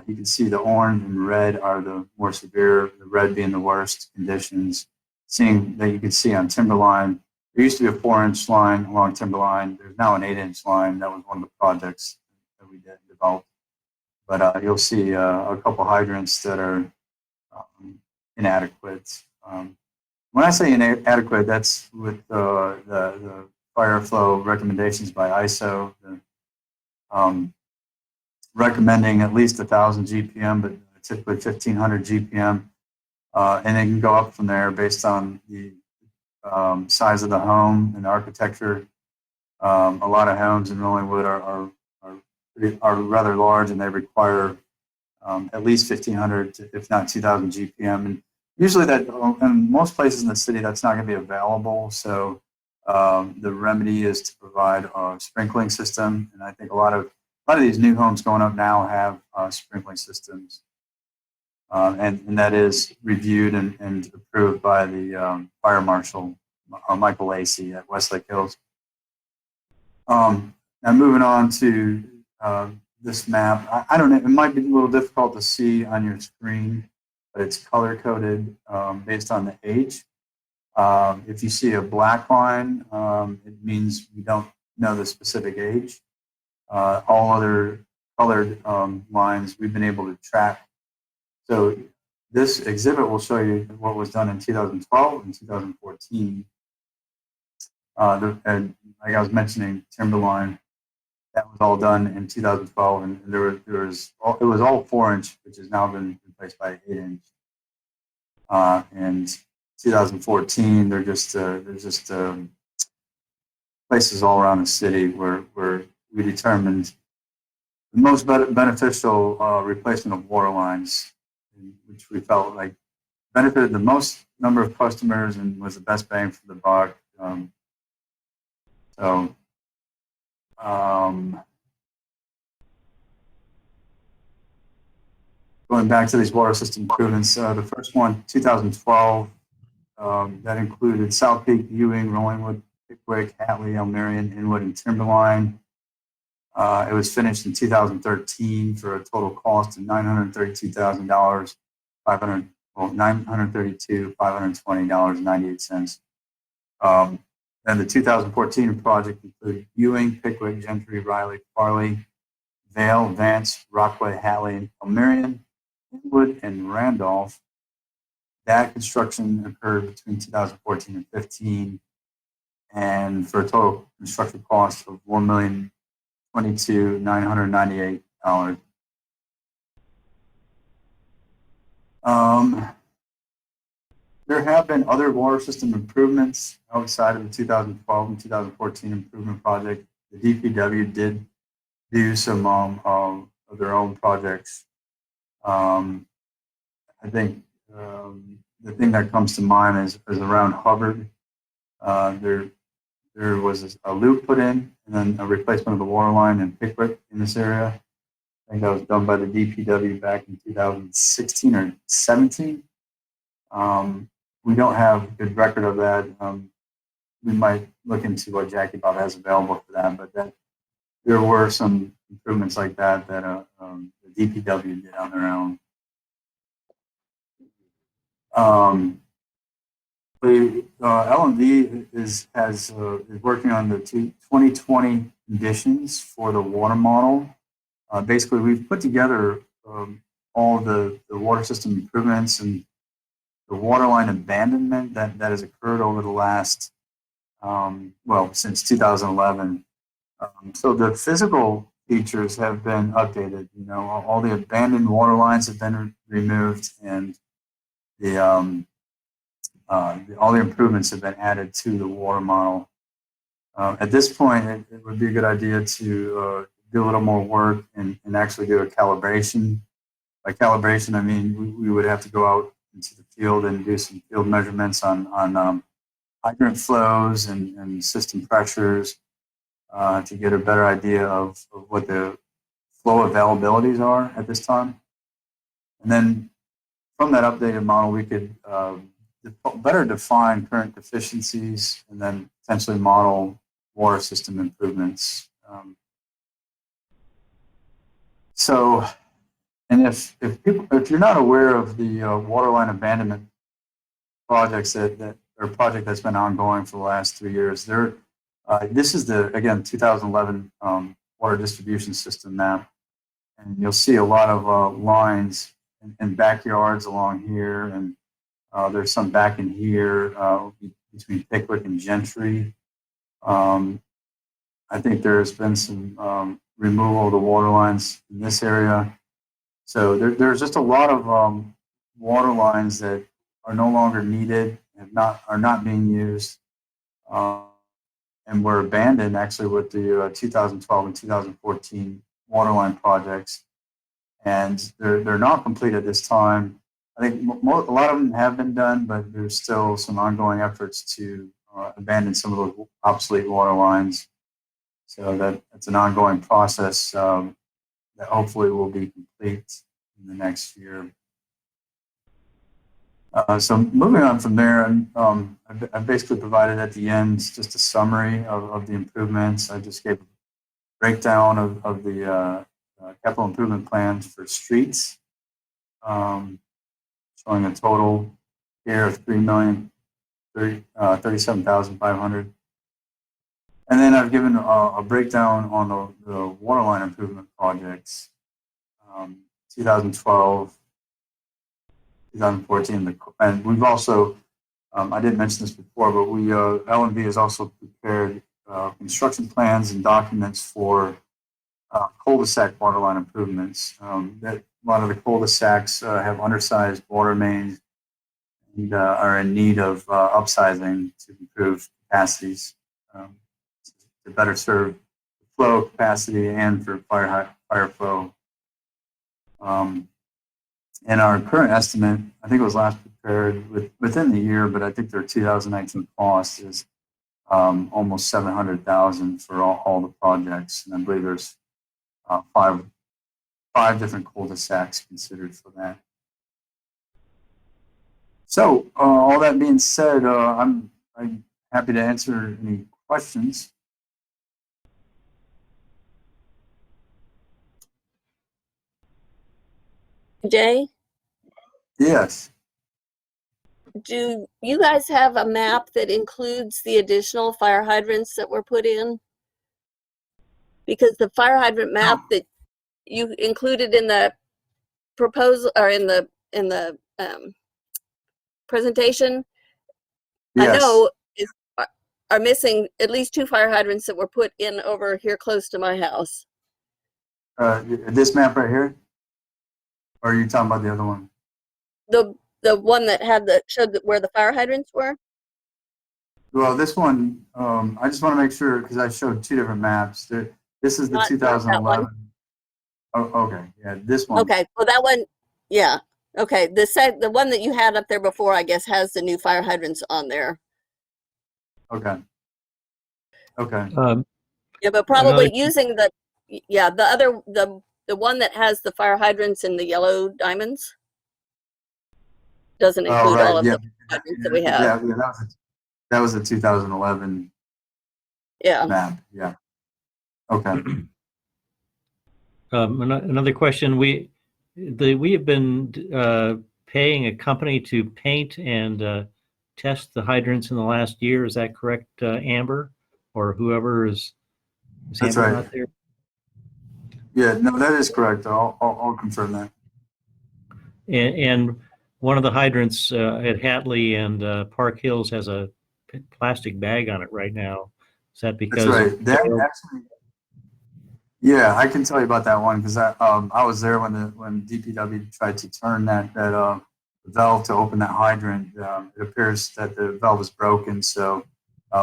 Speaker 9: You can see the orange and red are the more severe, the red being the worst conditions. Seeing that you can see on Timberline, there used to be a 4-inch line along Timberline. There's now an 8-inch line. That was one of the projects that we developed. But you'll see a couple hydrants that are inadequate. When I say inadequate, that's with the fire flow recommendations by ISO. Recommending at least 1,000 GPM, but typically 1,500 GPM. And it can go up from there based on the size of the home and the architecture. A lot of homes in Rollingwood are rather large, and they require at least 1,500, if not 2,000 GPM. And usually that, in most places in the city, that's not going to be available. So the remedy is to provide a sprinkling system. And I think a lot of these new homes going up now have sprinkling systems. And that is reviewed and approved by the fire marshal, Michael Lacey at Westlake Hills. Now moving on to this map. I don't know, it might be a little difficult to see on your screen, but it's color coded based on the age. If you see a black line, it means we don't know the specific age. All other colored lines we've been able to track. So this exhibit will show you what was done in 2012 and 2014. And like I was mentioning, Timberline, that was all done in 2012, and it was all 4-inch, which has now been replaced by 8-inch. And 2014, there's just places all around the city where we determined the most beneficial replacement of water lines, which we felt like benefited the most number of customers and was the best bang for the buck. Going back to these water system improvements, the first one, 2012, that included South Peak, Ewing, Rollingwood, Pickwick, Hatley, Elmerion, Inwood, and Timberline. It was finished in 2013 for a total cost of $932,000, $520.98. And the 2014 project included Ewing, Pickwick, Gentry, Riley, Farley, Vale, Vance, Rockaway, Hatley, Elmerion, Inwood, and Randolph. That construction occurred between 2014 and 15, and for a total construction cost of $1,022,998. There have been other water system improvements outside of the 2012 and 2014 improvement project. The DPW did do some of their own projects. I think the thing that comes to mind is around Hubbard. There was a loop put in and then a replacement of the water line in Pickwick in this area. I think that was done by the DPW back in 2016 or 17. We don't have a good record of that. We might look into what Jackie Bob has available for that, but there were some improvements like that the DPW did on their own. The LMV is working on the 2020 conditions for the water model. Basically, we've put together all the water system improvements and the water line abandonment that has occurred over the last, since 2011. So the physical features have been updated. You know, all the abandoned water lines have been removed, and all the improvements have been added to the water model. At this point, it would be a good idea to do a little more work and actually do a calibration. By calibration, I mean we would have to go out into the field and do some field measurements on hydrant flows and system pressures to get a better idea of what the flow availabilities are at this time. And then from that updated model, we could better define current deficiencies and then potentially model water system improvements. And if you're not aware of the water line abandonment projects project that's been ongoing for the last 3 years, this is the 2011 water distribution system map, and you'll see a lot of lines in backyards along here, and there's some back in here between Pickwick and Gentry. I think there's been some removal of the water lines in this area. So there's just a lot of water lines that are no longer needed, are not being used, and were abandoned actually with the 2012 and 2014 water line projects. And they're not complete at this time. I think a lot of them have been done, but there's still some ongoing efforts to abandon some of those obsolete water lines. So that's an ongoing process that hopefully will be complete in the next year. So moving on from there, I've basically provided at the end just a summary of the improvements. I just gave a breakdown of the capital improvement plans for streets, showing a total here of $3,037,500. And then I've given a breakdown on the water line improvement projects, 2012, 2014, and we've also, I didn't mention this before, but LMV has also prepared construction plans and documents for cul-de-sac water line improvements. A lot of the cul-de-sacs have undersized water mains and are in need of upsizing to improve capacities to better serve flow capacity and for fire flow. And our current estimate, I think it was last prepared within the year, but I think their 2019 cost is almost $700,000 for all the projects, and I believe there's five different cul-de-sacs considered for that. So all that being said, I'm happy to answer any questions.
Speaker 8: Jay,
Speaker 9: Yes.
Speaker 8: do you guys have a map that includes the additional fire hydrants that were put in? Because the fire hydrant map that you included in the proposal or in the presentation,
Speaker 9: Yes.
Speaker 8: I know are missing at least 2 fire hydrants that were put in over here close to my house.
Speaker 9: This map right here? Or are you talking about the other one?
Speaker 8: The the one that had showed where the fire hydrants were?
Speaker 9: Well, this one, I just want to make sure because I showed two different maps. This is the
Speaker 8: Not that one.
Speaker 9: 2011. Oh, okay. Yeah, this one.
Speaker 8: Okay, well that one, yeah. Okay, the one that you had up there before, I guess, has the new fire hydrants on there.
Speaker 9: Okay. Okay.
Speaker 8: Yeah, but probably using the one that has the fire hydrants and the yellow diamonds doesn't include all of the hydrants that we have.
Speaker 9: Yeah, that was the 2011
Speaker 8: Yeah.
Speaker 9: map. Yeah. Okay.
Speaker 3: Another question. We have been paying a company to paint and test the hydrants in the last year. Is that correct, Amber, or whoever is
Speaker 9: That's
Speaker 3: Amber
Speaker 9: right.
Speaker 3: not there?
Speaker 9: Yeah, no, that is correct. I'll confirm that.
Speaker 3: And one of the hydrants at Hatley and Park Hills has a plastic bag on it right now. Is that because?
Speaker 9: That's right. That actually, yeah, I can tell you about that one because I was there when DPW tried to turn that valve to open that hydrant. It appears that the valve is broken, so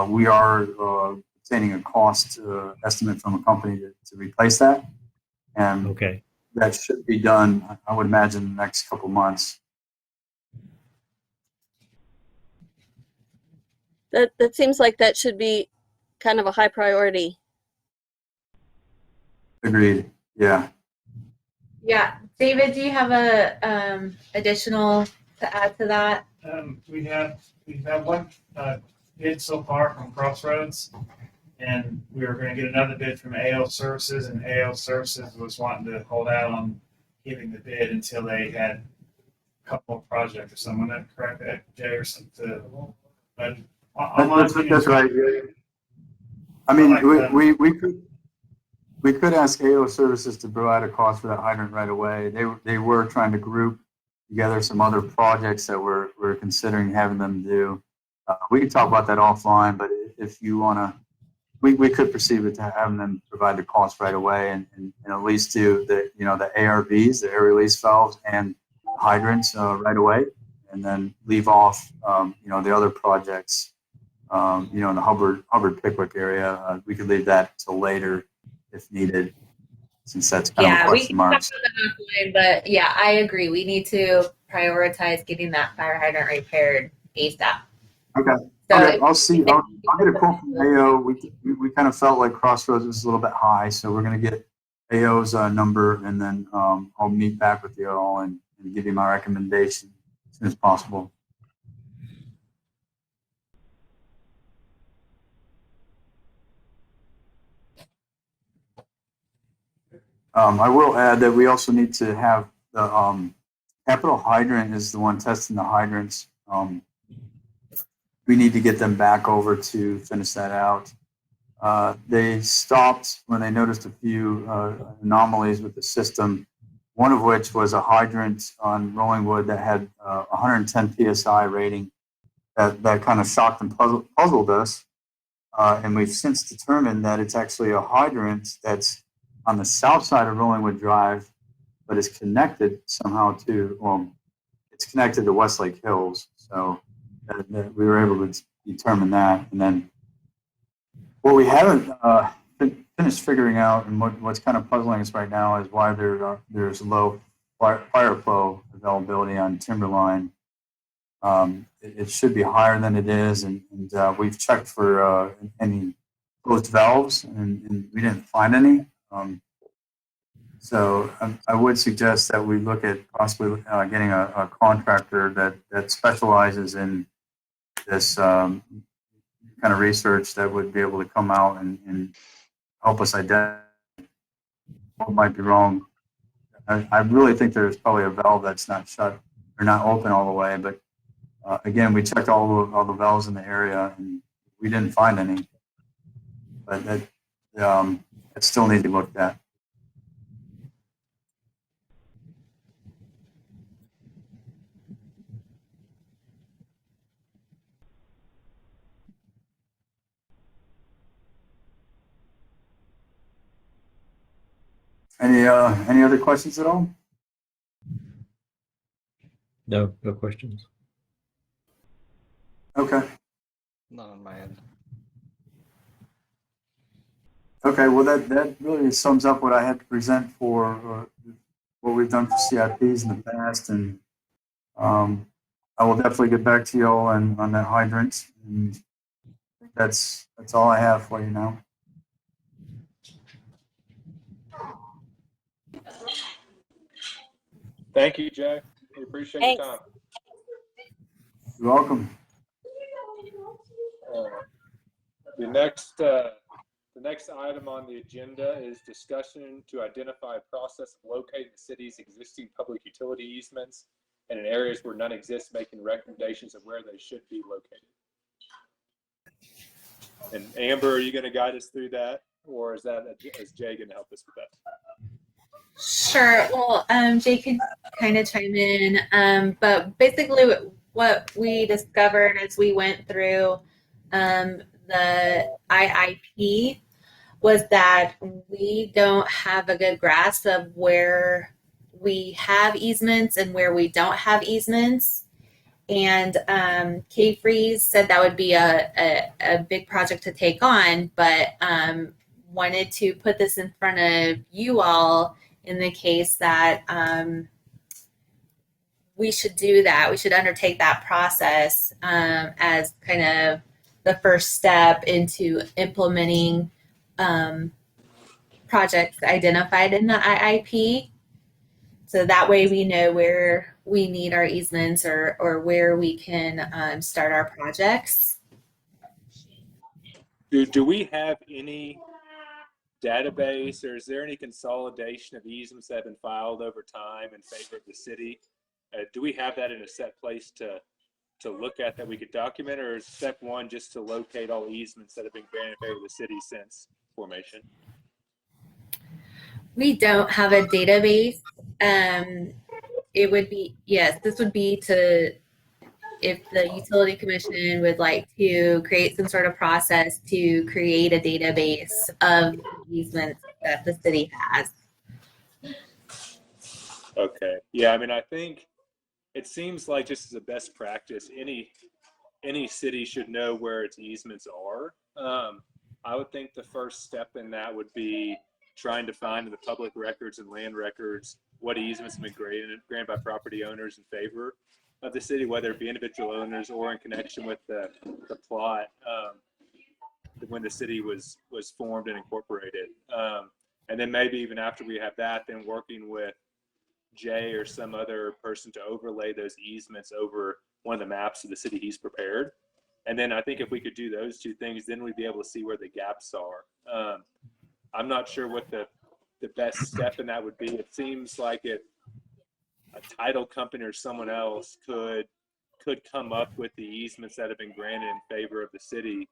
Speaker 9: we are obtaining a cost estimate from a company to replace that, and
Speaker 3: okay,
Speaker 9: that should be done. I would imagine in the next couple months.
Speaker 8: That seems like that should be kind of a high priority.
Speaker 9: Agreed. Yeah.
Speaker 1: Yeah. David, do you have a additional to add to that?
Speaker 13: We've had one bid so far from Crossroads, and we were going to get another bid from AO Services, and AO Services was wanting to hold out on giving the bid until they had a couple of projects or something. That correct, Jay, or something? But
Speaker 9: That's right. I mean, we could ask AO Services to provide a cost for that hydrant right away. They were trying to group together some other projects that we're considering having them do. We can talk about that offline, but if you want to, we could proceed with having them provide the cost right away and at least do the ARVs, the air release valves, and hydrants right away, and then leave off the other projects. In the Hubbard Pickwick area, we could leave that till later if needed, since that's kind of a
Speaker 1: We
Speaker 9: question
Speaker 1: can
Speaker 9: mark.
Speaker 1: talk about that offline, but yeah, I agree. We need to prioritize getting that fire hydrant repaired ASAP.
Speaker 9: Okay.
Speaker 1: So
Speaker 9: Okay. I'll get a quote from AO. We kind of felt like Crossroads was a little bit high, so we're going to get AO's number, and then I'll meet back with you all and give you my recommendation as soon as possible. I will add that we also need to have the Capital Hydrant is the one testing the hydrants. We need to get them back over to finish that out. They stopped when they noticed a few anomalies with the system, one of which was a hydrant on Rolling Wood that had 110 PSI rating. That kind of shocked and puzzled us. And we've since determined that it's actually a hydrant that's on the south side of Rollingwood Drive, but is connected somehow it's connected to Westlake Hills. So we were able to determine that. And then what we haven't finished figuring out, and what's kind of puzzling us right now, is why there's low fire flow availability on Timberline. It should be higher than it is, and we've checked for any closed valves, and we didn't find any. So I would suggest that we look at possibly getting a contractor that specializes in this kind of research that would be able to come out and help us identify what might be wrong. I really think there's probably a valve that's not shut or not open all the way, but again, we checked all the valves in the area and we didn't find any. But it still needs to be looked at. Any other questions at all?
Speaker 3: No questions.
Speaker 9: Okay.
Speaker 6: Not on my end.
Speaker 9: Okay, well, that really sums up what I had to present for what we've done for CIPs in the past, and I will definitely get back to you all on that hydrant, and that's all I have for you now.
Speaker 2: Thank you, Jay. We appreciate
Speaker 8: Thanks.
Speaker 2: your time.
Speaker 9: You're welcome.
Speaker 2: The next item on the agenda is discussion to identify a process of locating the city's existing public utility easements and in areas where none exist, making recommendations of where they should be located. And Amber, are you going to guide us through that, or is Jay going to help us with that?
Speaker 1: Sure. Well, Jay can kind of chime in, but basically what we discovered as we went through the IIP was that we don't have a good grasp of where we have easements and where we don't have easements. And K-Freeze said that would be a big project to take on, but wanted to put this in front of you all in the case that we should do that. We should undertake that process as kind of the first step into implementing projects identified in the IIP. So that way we know where we need our easements or where we can start our projects.
Speaker 2: Do we have any database, or is there any consolidation of easements that have been filed over time in favor of the city? Do we have that in a set place to look at that we could document, or is step one just to locate all easements that have been granted in favor of the city since formation?
Speaker 1: We don't have a database. It would be, yes, this would be to, if the utility commission would like to create some sort of process to create a database of easements that the city has.
Speaker 2: Okay. Yeah, I mean, I think it seems like just as a best practice, any city should know where its easements are. I would think the first step in that would be trying to find in the public records and land records what easements have been granted by property owners in favor of the city, whether it be individual owners or in connection with the plot when the city was formed and incorporated. And then maybe even after we have that, then working with Jay or some other person to overlay those easements over one of the maps of the city he's prepared. And then I think if we could do those two things, then we'd be able to see where the gaps are. I'm not sure what the best step in that would be. It seems like a title company or someone else could come up with the easements that have been granted in favor of the city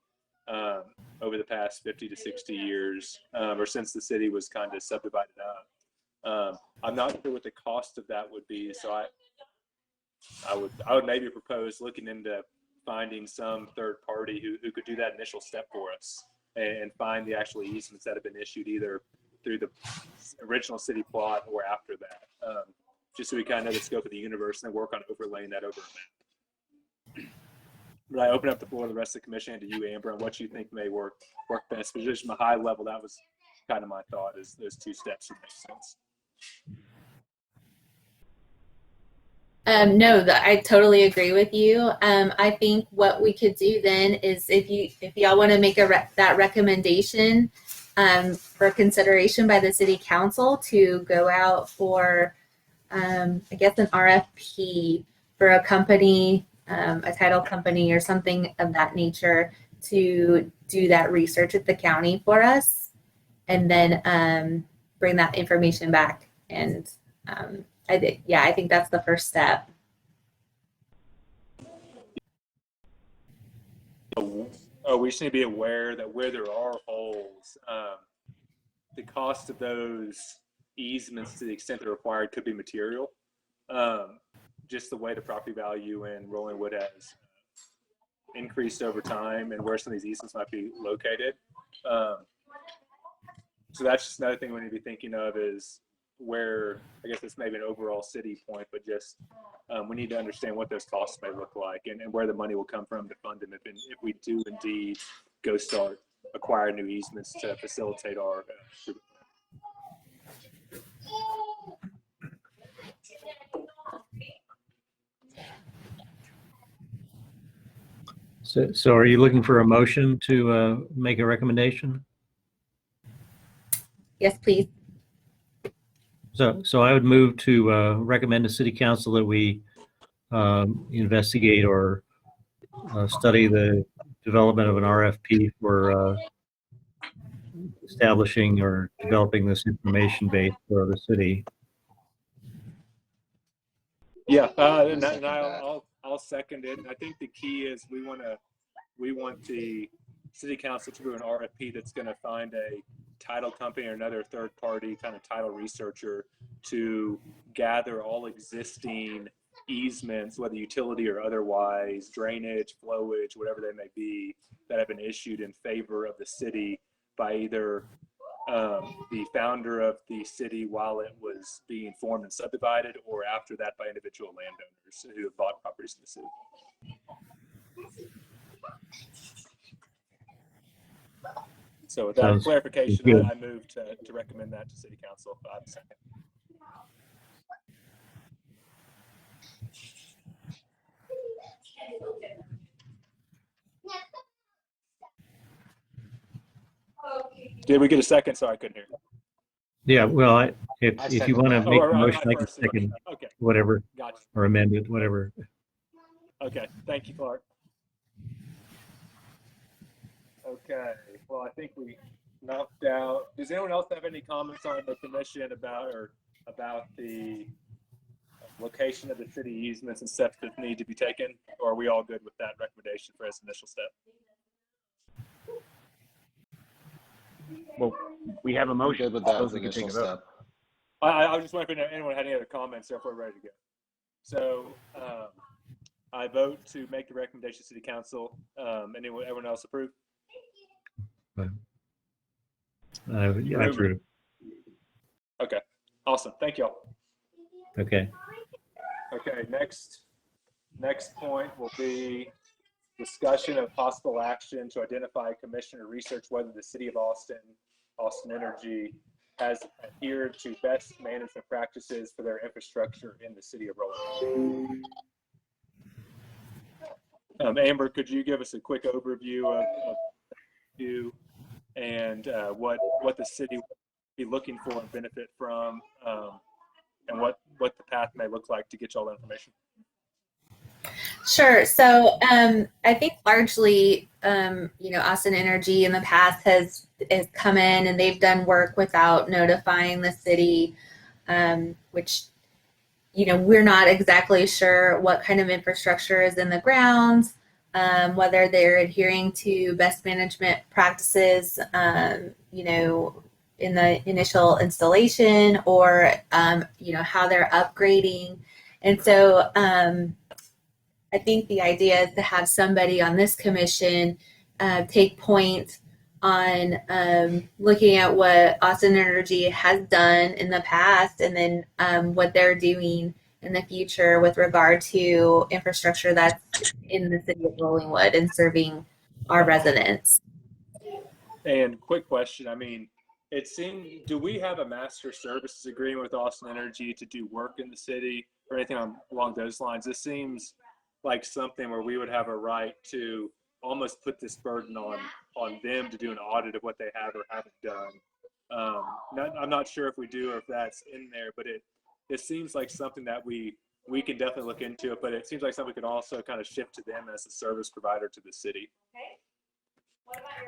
Speaker 2: over the past 50 to 60 years, or since the city was kind of subdivided up. I'm not sure what the cost of that would be, so I would maybe propose looking into finding some third party who could do that initial step for us and find the actual easements that have been issued either through the original city plot or after that, just so we kind of know the scope of the universe and then work on overlaying that over a map. But I open up the floor to the rest of the commission and to you, Amber, on what you think may work best. But just from a high level, that was kind of my thought, is those two steps would make sense.
Speaker 1: No, I totally agree with you. I think what we could do then is if y'all want to make that recommendation for consideration by the city council to go out for, I guess, an RFP for a company, a title company or something of that nature to do that research at the county for us, and then bring that information back. And I think that's the first step.
Speaker 2: Oh, we just need to be aware that where there are holes, the cost of those easements, to the extent they're required, could be material. Just the way the property value in Rolling Wood has increased over time and where some of these easements might be located. So that's just another thing we need to be thinking of, is where, I guess it's maybe an overall city point, but just we need to understand what those costs may look like and where the money will come from to fund them if we do indeed go start acquire new easements to facilitate our
Speaker 3: So are you looking for a motion to make a recommendation?
Speaker 1: Yes, please.
Speaker 3: So I would move to recommend to City Council that we investigate or study the development of an RFP for establishing or developing this information base for the city.
Speaker 2: Yeah, and I'll second it. I think the key is we want the city council to do an RFP that's going to find a title company or another third party kind of title researcher to gather all existing easements, whether utility or otherwise, drainage, flowage, whatever they may be, that have been issued in favor of the city by either the founder of the city while it was being formed and subdivided, or after that by individual landowners who have bought properties in the city. So with that
Speaker 3: Sounds
Speaker 2: clarification,
Speaker 3: good.
Speaker 2: I move to recommend that to City Council. I have a second. Did we get a second? Sorry, I couldn't hear.
Speaker 3: Yeah, well, if you
Speaker 6: second
Speaker 3: want to
Speaker 6: that.
Speaker 3: make
Speaker 2: Oh,
Speaker 3: a
Speaker 2: I
Speaker 3: motion, I can
Speaker 2: first second.
Speaker 3: second
Speaker 2: Okay,
Speaker 3: whatever,
Speaker 2: gotcha.
Speaker 3: or amend it, whatever.
Speaker 2: Okay, thank you, Clark. Okay, well, I think we knocked out. Does anyone else have any comments on the commission about the location of the city easements and steps that need to be taken? Or are we all good with that recommendation for as initial step?
Speaker 11: Well, we have a
Speaker 6: I'm
Speaker 11: motion.
Speaker 6: good with that
Speaker 11: Suppose
Speaker 6: as
Speaker 11: we can
Speaker 6: initial
Speaker 11: take a vote.
Speaker 6: step.
Speaker 2: I was just wondering if anyone had any other comments, therefore we're ready to go. So I vote to make the recommendation to City Council. Everyone else approve?
Speaker 3: I approve.
Speaker 2: Okay, awesome. Thank you all.
Speaker 3: Okay.
Speaker 2: Okay, next point will be discussion of possible action to identify, commission, or research whether the City of Austin Energy has adhered to best management practices for their infrastructure in the city of Rolling. Amber, could you give us a quick overview of you and what the city will be looking for and benefit from, and what the path may look like to get you all the information?
Speaker 1: Sure. So I think largely, Austin Energy in the past has come in and they've done work without notifying the city, which, we're not exactly sure what kind of infrastructure is in the ground, whether they're adhering to best management practices, in the initial installation or, how they're upgrading. And so, I think the idea is to have somebody on this commission take point on looking at what Austin Energy has done in the past and then what they're doing in the future with regard to infrastructure that's in the city of Rollingwood and our residents.
Speaker 2: And quick question, it seemed, do we have a master services agreement with Austin Energy to do work in the city or anything along those lines? This seems like something where we would have a right to almost put this burden on them to do an audit of what they have or haven't done. I'm not sure if we do or if that's in there, but it seems like something that we can definitely look into it, but it seems like something we could also kind of shift to them as a service provider to the city.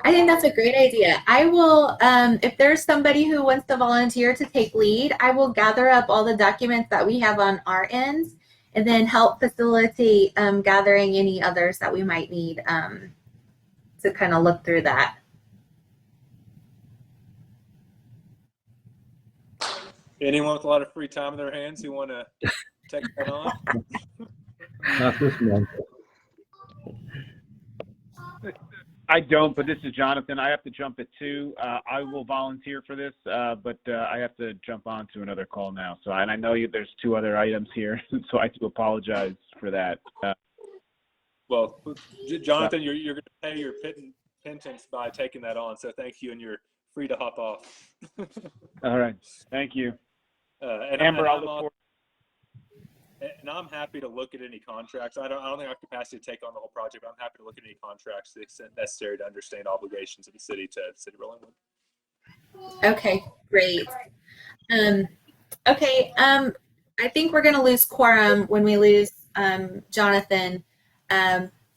Speaker 1: I think that's a great idea. I will, if there's somebody who wants to volunteer to take lead, I will gather up all the documents that we have on our ends and then help facilitate gathering any others that we might need to kind of look through that.
Speaker 2: Anyone with a lot of free time in their hands who want to take that on?
Speaker 3: Not this month.
Speaker 14: I don't, but this is Jonathan. I have to jump at 2. I will volunteer for this, but I have to jump on to another call now. So, and I know there's 2 other items here, so I do apologize for that.
Speaker 2: Well, Jonathan, you're going to pay your penance by taking that on. So thank you, and you're free to hop off.
Speaker 14: All right. Thank you.
Speaker 2: And
Speaker 14: Amber, I'll
Speaker 2: I'm
Speaker 14: look
Speaker 2: on-
Speaker 14: forward.
Speaker 2: And I'm happy to look at any contracts. I don't think I have capacity to take on the whole project, but I'm happy to look at any contracts to the extent necessary to understand obligations of the city to City of Rollingwood.
Speaker 1: Okay, great. Okay, I think we're gonna lose quorum when we lose Jonathan.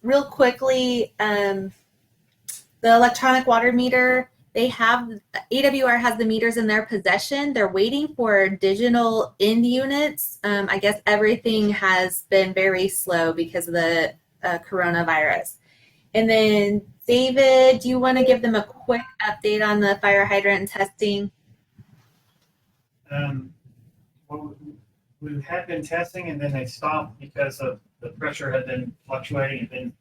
Speaker 1: Real quickly, the electronic water meter, AWR has the meters in their possession. They're waiting for digital end units. I guess everything has been very slow because of the coronavirus. And then David, do you want to give them a quick update on the fire hydrant testing?
Speaker 13: Well, we had been testing and then they stopped because of the pressure had been fluctuating and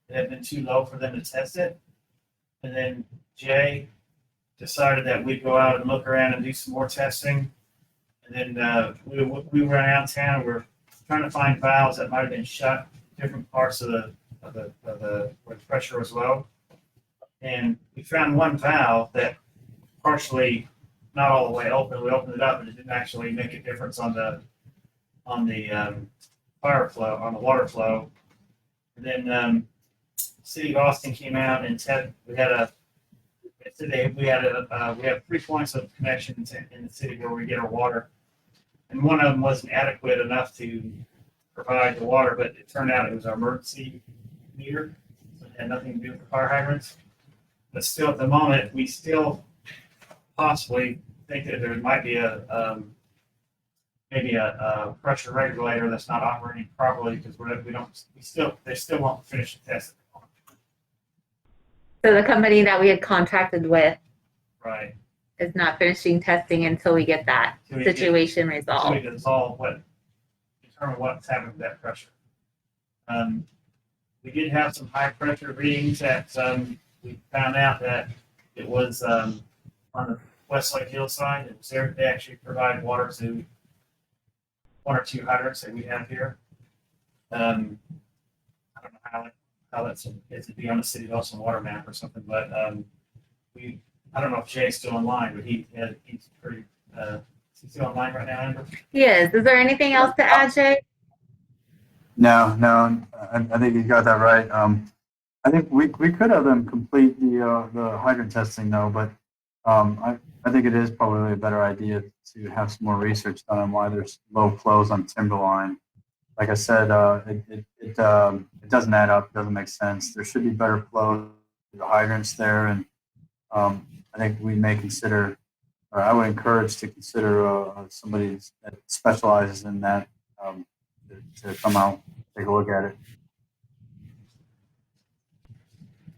Speaker 13: it had been too low for them to test it. And then Jay decided that we'd go out and look around and do some more testing. And then we were around town. We're trying to find valves that might have been shut in different parts of the where the pressure was low. And we found one valve that partially, not all the way open. We opened it up, and it didn't actually make a difference on the fire flow, on the water flow. And then City of Austin came out and said we have 3 points of connection in the city where we get our water, and one of them wasn't adequate enough to provide the water, but it turned out it was our emergency meter, so it had nothing to do with the fire hydrants. But still, at the moment, we still possibly think that there might be maybe a pressure regulator that's not operating properly because they still won't finish the test.
Speaker 1: So the company that we had contracted with
Speaker 13: Right.
Speaker 1: is not finishing testing until we get that situation
Speaker 13: So
Speaker 1: resolved.
Speaker 13: we determine what's happening with that pressure. We did have some high pressure readings that we found out that it was on the Westlake Hillside. It was there. They actually provide water to 1 or 2 hydrants that we have here. I don't know how that's it to be on the City of Austin water map or something, but I don't know if Jay's still online, but he's pretty. Is he still online right now, Amber?
Speaker 1: Yes. Is there anything else to add, Jay?
Speaker 9: No, I think you got that right. I think we could have them complete the hydrant testing though, but I think it is probably a better idea to have some more research done on why there's low flows on Timberline. Like I said, it doesn't add up. It doesn't make sense. There should be better flow to the hydrants there, and I think we may consider, or I would encourage to consider somebody that specializes in that to come out, take a look at it.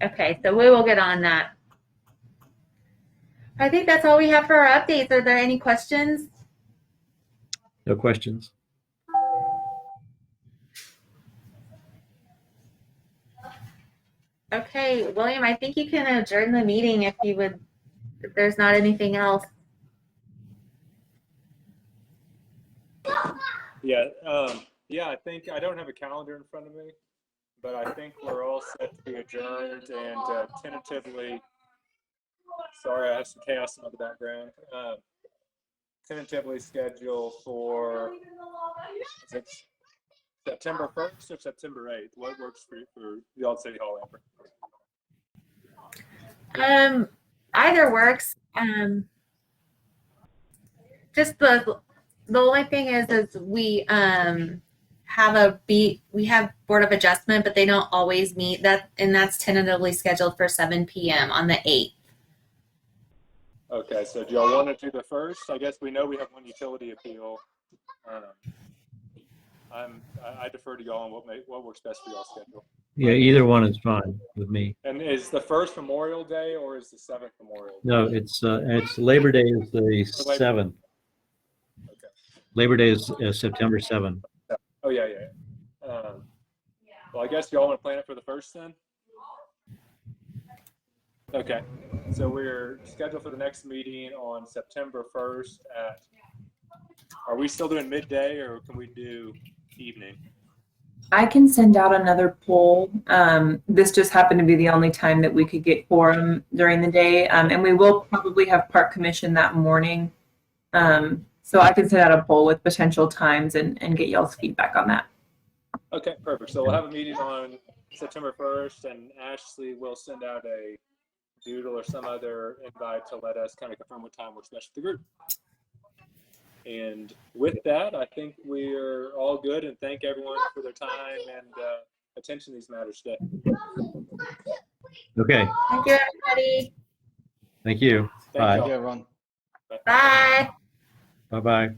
Speaker 1: Okay, so we will get on that. I think that's all we have for our updates. Are there any questions?
Speaker 3: No questions.
Speaker 1: Okay, William, I think you can adjourn the meeting if there's not anything else.
Speaker 2: Yeah, I think I don't have a calendar in front of me, but I think we're all set to be adjourned and tentatively. Sorry, I have some chaos in the background. Tentatively scheduled for September 1st or September 8th. What works for the Old City Hall, Amber?
Speaker 1: Either works. Just the only thing is we have Board of Adjustment, but they don't always meet that, and that's tentatively scheduled for 7 p.m. on the 8th.
Speaker 2: Okay, so do y'all want to do the first? I guess we know we have one utility appeal. I defer to y'all on what works best for y'all's schedule.
Speaker 3: Yeah, either one is fine with me.
Speaker 2: And is the first Memorial Day or is the 7th Memorial Day?
Speaker 3: No, it's Labor Day is the 7th.
Speaker 2: Okay.
Speaker 3: Labor Day is September 7th.
Speaker 2: Oh yeah. Well, I guess y'all want to plan it for the first then. Okay, so we're scheduled for the next meeting on September 1st at, are we still doing midday or can we do evening?
Speaker 7: I can send out another poll. This just happened to be the only time that we could get quorum during the day. And we will probably have Park Commission that morning. So I can send out a poll with potential times and get y'all's feedback on that.
Speaker 2: Okay, perfect. So we'll have a meeting on September 1st and Ashley will send out a doodle or some other invite to let us kind of confirm what time works best for the group. And with that, I think we're all good and thank everyone for their time and attention to these matters today.
Speaker 3: Okay.
Speaker 1: Thank you, everybody.
Speaker 3: Thank you.
Speaker 2: Thank
Speaker 3: Bye.
Speaker 2: you all.
Speaker 6: Thank you, everyone.
Speaker 1: Bye.
Speaker 3: Bye-bye.